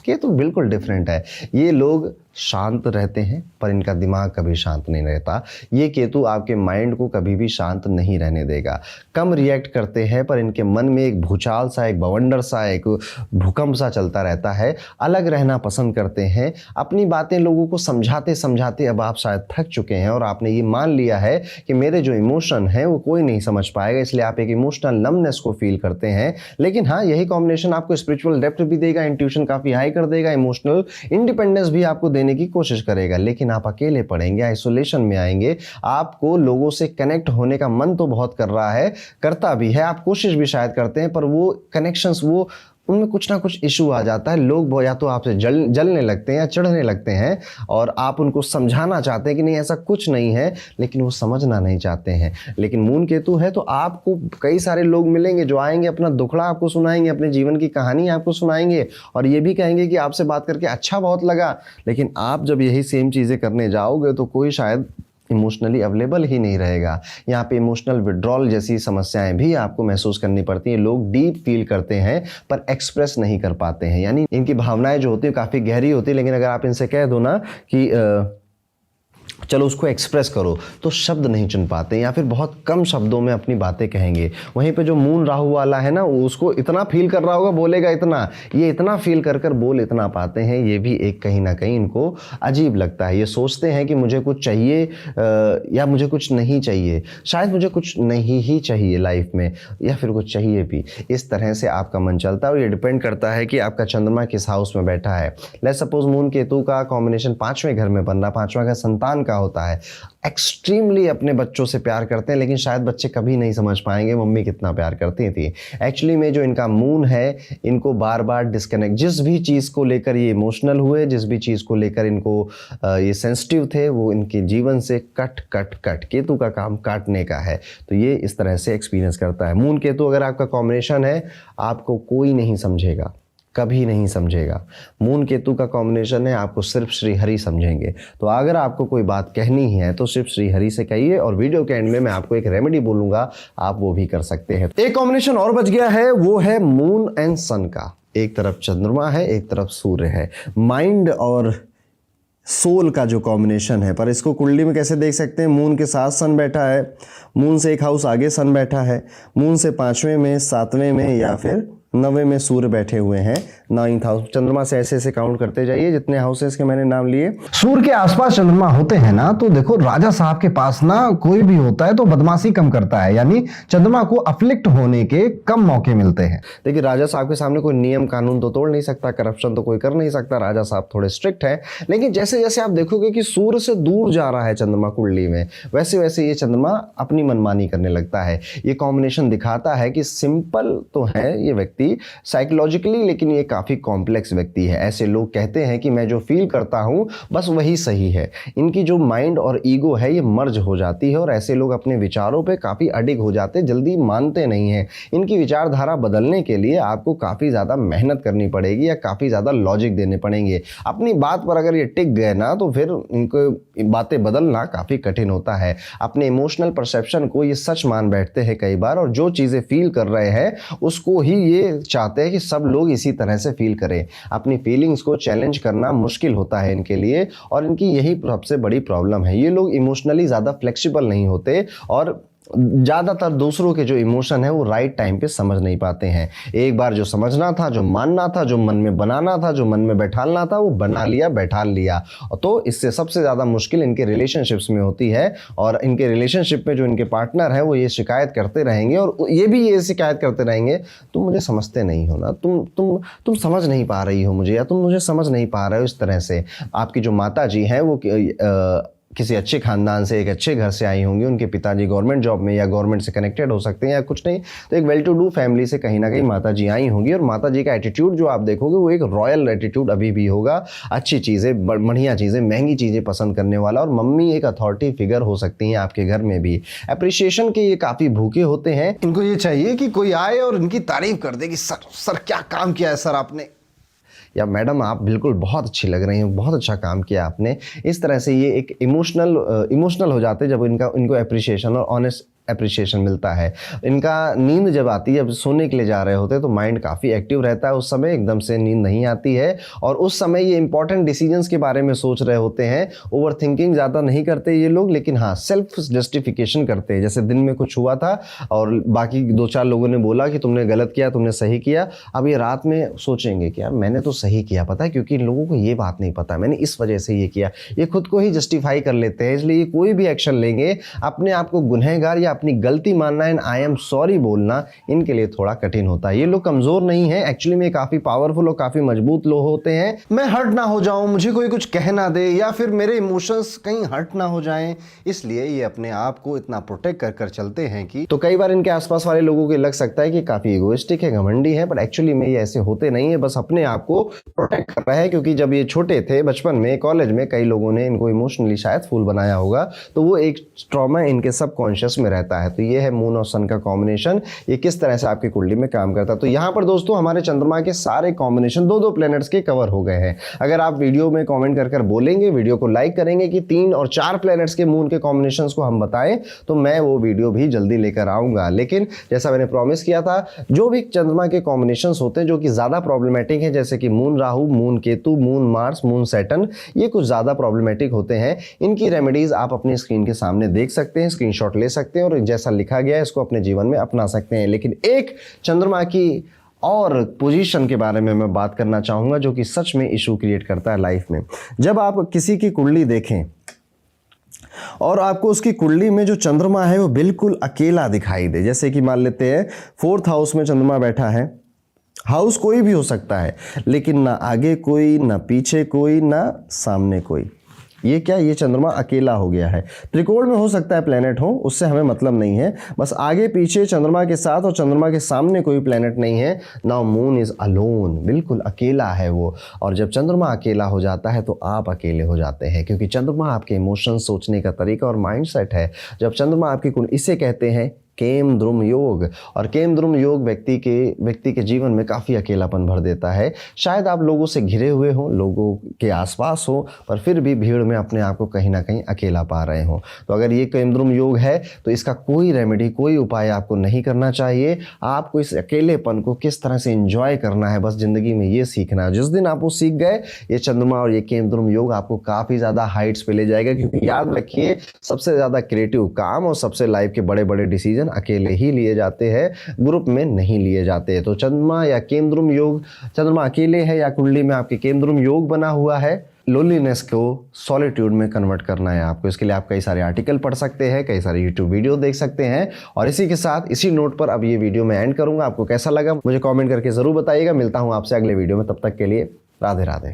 A: केतु बिल्कुल डिफरेंट है। ये लोग शांत रहते हैं पर इनका दिमाग कभी शांत नहीं रहता। ये केतु आपके माइंड को कभी भी शांत नहीं रहने देगा। कम रिएक्ट करते हैं पर इनके मन में एक भूचाल सा, एक बवंडर सा, एक भूकंप सा चलता रहता है। अलग रहना पसंद करते हैं, अपनी बातें लोगों को समझाते समझाते अब आप शायद थक चुके हैं और आपने ये मान लिया है कि मेरे जो इमोशन है वो कोई नहीं समझ पाएगा, इसलिए आप एक इमोशनल नमनेस को फील करते हैं। लेकिन हाँ, यही कॉम्बिनेशन आपको स्पिरिचुअल डेप्थ भी देगा, इंट्यूशन काफ़ी हाई कर देगा, इमोशनल इंडिपेंडेंस भी आपको देने की कोशिश करेगा। लेकिन आप अकेले पड़ेंगे, आइसोलेशन में आएंगे। आपको लोगों से कनेक्ट होने का मन तो बहुत कर रहा है, करता भी है, आप कोशिश भी शायद करते हैं, पर वो कनेक्शंस, वो उनमें कुछ ना कुछ इशू आ जाता है। लोग या तो आपसे जलने लगते हैं या चिढ़ने लगते हैं, और आप उनको समझाना चाहते हैं कि नहीं ऐसा कुछ नहीं है, लेकिन वो समझना नहीं चाहते हैं। लेकिन मून केतु है तो आपको कई सारे लोग मिलेंगे जो आएंगे, अपना दुखड़ा आपको सुनाएंगे, अपने जीवन की कहानी आपको सुनाएंगे, और ये भी कहेंगे कि आपसे बात करके अच्छा बहुत लगा। लेकिन आप जब यही सेम चीज़ें करने जाओगे तो कोई शायद इमोशनली अवेलेबल ही नहीं रहेगा। यहाँ पे इमोशनल विड्रॉल जैसी समस्याएं भी आपको महसूस करनी पड़ती हैं। लोग डीप फील करते हैं पर एक्सप्रेस नहीं कर पाते हैं, यानी इनकी भावनाएं जो होती हैं काफ़ी गहरी होती है, लेकिन अगर आप इनसे कह दो ना कि चलो उसको एक्सप्रेस करो, तो शब्द नहीं चुन पाते या फिर बहुत कम शब्दों में अपनी बातें कहेंगे। वहीं पे जो मून राहु वाला है ना, उसको इतना फील कर रहा होगा, बोलेगा इतना, ये इतना फील कर कर बोल इतना पाते हैं। ये भी एक कहीं ना कहीं इनको अजीब लगता है। ये सोचते हैं कि मुझे कुछ चाहिए या मुझे कुछ नहीं चाहिए, शायद मुझे कुछ नहीं ही चाहिए लाइफ में, या फिर कुछ चाहिए भी। इस तरह से आपका मन चलता है और ये डिपेंड करता है कि आपका चंद्रमा किस हाउस में बैठा है। लेट्स सपोज मून केतु का कॉम्बिनेशन 5वें घर में बन रहा, 5वां घर संतान का होता है। एक्सट्रीमली अपने बच्चों से प्यार करते हैं, लेकिन शायद बच्चे कभी नहीं समझ पाएंगे मम्मी कितना प्यार करती थी। एक्चुअली में जो इनका मून है, इनको बार बार डिस्कनेक्ट, जिस भी चीज़ को लेकर ये इमोशनल हुए, जिस भी चीज़ को लेकर इनको ये सेंसिटिव थे, वो इनके जीवन से कट कट कट, केतु का काम काटने का है। तो ये इस तरह से एक्सपीरियंस करता है। मून केतु अगर आपका कॉम्बिनेशन है, आपको कोई नहीं समझेगा, कभी नहीं समझेगा। मून केतु का कॉम्बिनेशन है, आपको सिर्फ श्री हरि समझेंगे। तो अगर आपको कोई बात कहनी है तो सिर्फ श्री हरि से कहिए, और वीडियो के एंड में मैं आपको एक रेमेडी बोलूंगा, आप वो भी कर सकते हैं। एक कॉम्बिनेशन और बच गया है, वो है मून एंड सन का। एक तरफ चंद्रमा है, एक तरफ सूर्य है। माइंड और सोल का जो कॉम्बिनेशन है, पर इसको कुंडली में कैसे देख सकते हैं? मून के साथ सन बैठा है, मून से एक हाउस आगे सन बैठा है, मून से 5वें में, 7वें में या फिर 9वें में सूर्य बैठे हुए हैं। 9th हाउस, चंद्रमा से ऐसे ऐसे काउंट करते जाइए जितने हाउसेस के मैंने नाम लिए। सूर्य के आसपास चंद्रमा होते हैं ना, तो देखो राजा साहब के पास ना कोई भी होता है तो बदमाशी कम करता है, यानी चंद्रमा को अफ्लिक्ट होने के कम मौके मिलते हैं। देखिए राजा साहब के सामने कोई नियम कानून तो तोड़ नहीं सकता, करप्शन तो कोई कर नहीं सकता, राजा साहब थोड़े स्ट्रिक्ट हैं। लेकिन जैसे जैसे आप देखोगे कि सूर्य से दूर जा रहा है चंद्रमा कुंडली में, वैसे वैसे ये चंद्रमा अपनी मनमानी करने लगता है। ये कॉम्बिनेशन दिखाता है कि सिंपल तो है ये व्यक्ति साइकोलॉजिकली, लेकिन ये काफी कॉम्प्लेक्स व्यक्ति है। ऐसे लोग कहते हैं कि मैं जो फील करता हूं बस वही सही है। इनकी जो माइंड और ईगो है ये मर्ज हो जाती है, और ऐसे लोग अपने विचारों पे काफी अडिग हो जाते हैं, जल्दी मानते नहीं हैं। इनकी विचारधारा बदलने के लिए आपको काफी ज्यादा मेहनत करनी पड़ेगी या काफी ज्यादा लॉजिक देने पड़ेंगे। अपनी बात पर अगर ये टिक गए ना, तो फिर इनको बातें बदलना काफी कठिन होता है। अपने इमोशनल परसेप्शन को ये सच मान बैठते हैं कई बार, और जो चीजें फील कर रहे हैं उसको ही ये चाहते हैं कि सब लोग इसी तरह से फील करें। अपनी फीलिंग्स को चैलेंज करना मुश्किल होता है इनके लिए, और इनकी यही सबसे बड़ी प्रॉब्लम है। ये लोग इमोशनली ज़्यादा फ्लेक्सिबल नहीं होते, और ज़्यादातर दूसरों के जो इमोशन है वो राइट टाइम पे समझ नहीं पाते हैं। एक बार जो समझना था, जो मानना था, जो मन में बनाना था, जो मन में बैठालना था, वो बना लिया, बैठा लिया। तो इससे सबसे ज़्यादा मुश्किल इनके रिलेशनशिप्स में होती है, और इनके रिलेशनशिप में जो इनके पार्टनर है वो ये शिकायत करते रहेंगे, और ये भी ये शिकायत करते रहेंगे, तुम मुझे समझते नहीं हो ना, तुम समझ नहीं पा रही हो मुझे, या तुम मुझे समझ नहीं पा रहे हो। इस तरह से आपकी जो माता जी हैं वो किसी अच्छे खानदान से, एक अच्छे घर से आई होंगी, उनके पिताजी गवर्नमेंट जॉब में या गवर्नमेंट से कनेक्टेड हो सकते हैं, या कुछ नहीं तो एक वेल टू डू फैमिली से कहीं ना कहीं माता जी आई होंगी। और माता जी का एटीट्यूड जो आप देखोगे वो एक रॉयल एटीट्यूड अभी भी होगा। अच्छी चीज़ें, बढ़िया चीज़ें, महंगी चीज़ें पसंद करने वाला, और मम्मी एक अथॉरिटी फिगर हो सकती हैं आपके घर में भी। अप्रिशिएशन के ये काफ़ी भूखे होते हैं। इनको ये चाहिए कि कोई आए और इनकी तारीफ कर दे कि सर क्या काम किया है सर आपने, या मैडम आप बिल्कुल बहुत अच्छी लग रही हैं, बहुत अच्छा काम किया आपने। इस तरह से ये एक इमोशनल हो जाते हैं जब इनको अप्रिशिएशन और ऑनेस्ट अप्रिशिएशन मिलता है। इनका नींद जब आती है, जब सोने के लिए जा रहे होते हैं, तो माइंड काफ़ी एक्टिव रहता है उस समय, एकदम से नींद नहीं आती है, और उस समय ये इंपॉर्टेंट डिसीजंस के बारे में सोच रहे होते हैं। ओवर थिंकिंग ज़्यादा नहीं करते ये लोग, लेकिन हाँ सेल्फ जस्टिफिकेशन करते हैं। जैसे दिन में कुछ हुआ था और बाकी 2-4 लोगों ने बोला कि तुमने गलत किया, तुमने सही किया, अब ये रात में सोचेंगे कि यार मैंने तो सही किया, पता है, क्योंकि इन लोगों को ये बात नहीं पता, मैंने इस वजह से ये किया। ये खुद को ही जस्टिफाई कर लेते हैं, इसलिए कोई भी एक्शन लेंगे, अपने आप को गुनहगार या अपनी गलती मानना एंड आई एम सॉरी बोलना इनके लिए थोड़ा कठिन होता है। ये लोग कमजोर नहीं है, एक्चुअली में काफी पावरफुल और काफी मजबूत लोग होते हैं। मैं हर्ट ना हो जाऊं, मुझे कोई कुछ कह ना दे, या फिर मेरे इमोशंस कहीं हर्ट ना हो जाएं, इसलिए ये अपने आप को इतना प्रोटेक्ट कर कर चलते हैं कि तो कई बार इनके आसपास वाले लोगों को लग सकता है कि काफी इगोइस्टिक है, घमंडी है, बट एक्चुअली में ये ऐसे होते नहीं है, बस अपने आप को प्रोटेक्ट कर रहे हैं। क्योंकि जब ये छोटे थे, बचपन में, कॉलेज में, कई लोगों ने इनको इमोशनली शायद फूल बनाया होगा, तो वो एक ट्रॉमा इनके सबकॉन्शियस में रहता रहता है। तो ये है मून और सन का कॉम्बिनेशन, ये किस तरह से आपकी कुंडली में काम करता है। तो यहाँ पर दोस्तों हमारे चंद्रमा के सारे कॉम्बिनेशन दो दो प्लैनेट्स के कवर हो गए हैं। अगर आप वीडियो में कमेंट कर बोलेंगे, वीडियो को लाइक करेंगे कि 3 और 4 प्लैनेट्स के मून के कॉम्बिनेशंस को हम बताएं, तो मैं वो वीडियो भी जल्दी लेकर आऊंगा। लेकिन जैसा मैंने प्रॉमिस किया था, जो भी चंद्रमा के कॉम्बिनेशंस होते हैं जो कि ज़्यादा प्रॉब्लमेटिक है, जैसे कि moon Rahu, moon Ketu, moon Mars, moon Saturn, ये कुछ ज़्यादा प्रॉब्लमेटिक होते हैं। इनकी रेमेडीज आप अपनी स्क्रीन के सामने देख सकते हैं, स्क्रीनशॉट ले सकते हैं और जैसा लिखा गया है इसको अपने जीवन में अपना सकते हैं। लेकिन एक चंद्रमा की और पोजीशन के बारे में मैं बात करना चाहूँगा जो कि सच में इशू क्रिएट करता है लाइफ में। जब आप किसी की कुंडली देखें और आपको उसकी कुंडली में जो चंद्रमा है वो बिल्कुल अकेला दिखाई दे, जैसे कि मान लेते हैं 4th हाउस में चंद्रमा बैठा है, हाउस कोई भी हो सकता है लेकिन ना आगे कोई, ना पीछे कोई, ना सामने कोई, ये क्या, ये चंद्रमा अकेला हो गया है। त्रिकोण में हो सकता है प्लेनेट हो, उससे हमें मतलब नहीं है, बस आगे पीछे चंद्रमा के साथ और चंद्रमा के सामने कोई प्लेनेट नहीं है। नाउ मून इज अलोन, बिल्कुल अकेला है वो। और जब चंद्रमा अकेला हो जाता है तो आप अकेले हो जाते हैं, क्योंकि चंद्रमा आपके इमोशन, सोचने का तरीका और माइंडसेट है। जब चंद्रमा आपकी कुंडली, इसे कहते हैं केम द्रुम योग, और केम द्रुम योग व्यक्ति के जीवन में काफ़ी अकेलापन भर देता है। शायद आप लोगों से घिरे हुए हों, लोगों के आसपास हो, पर फिर भी भीड़ में अपने आप को कहीं ना कहीं अकेला पा रहे हों। तो अगर ये केम द्रुम योग है तो इसका कोई रेमेडी, कोई उपाय आपको नहीं करना चाहिए। आपको इस अकेलेपन को किस तरह से एंजॉय करना है, बस ज़िंदगी में ये सीखना है। जिस दिन आप वो सीख गए, ये चंद्रमा और ये केम द्रुम योग आपको काफ़ी ज़्यादा हाइट्स पे ले जाएगा। क्योंकि याद रखिए, सबसे ज़्यादा क्रिएटिव काम और सबसे लाइफ के बड़े बड़े डिसीजन अकेले ही लिए जाते हैं, ग्रुप में नहीं लिए जाते। तो चंद्रमा या केंद्रुम योग, चंद्रमा अकेले है या कुंडली में आपके केंद्रुम योग बना हुआ है, लोनलीनेस को सॉलिट्यूड में कन्वर्ट करना है आपको। इसके लिए आप कई सारे आर्टिकल पढ़ सकते हैं, कई सारे यूट्यूब वीडियो देख सकते हैं। और इसी के साथ, इसी नोट पर अब ये वीडियो मैं एंड करूंगा। आपको कैसा लगा मुझे कमेंट करके जरूर बताइएगा। मिलता हूं आपसे अगले वीडियो में, तब तक के लिए राधे राधे।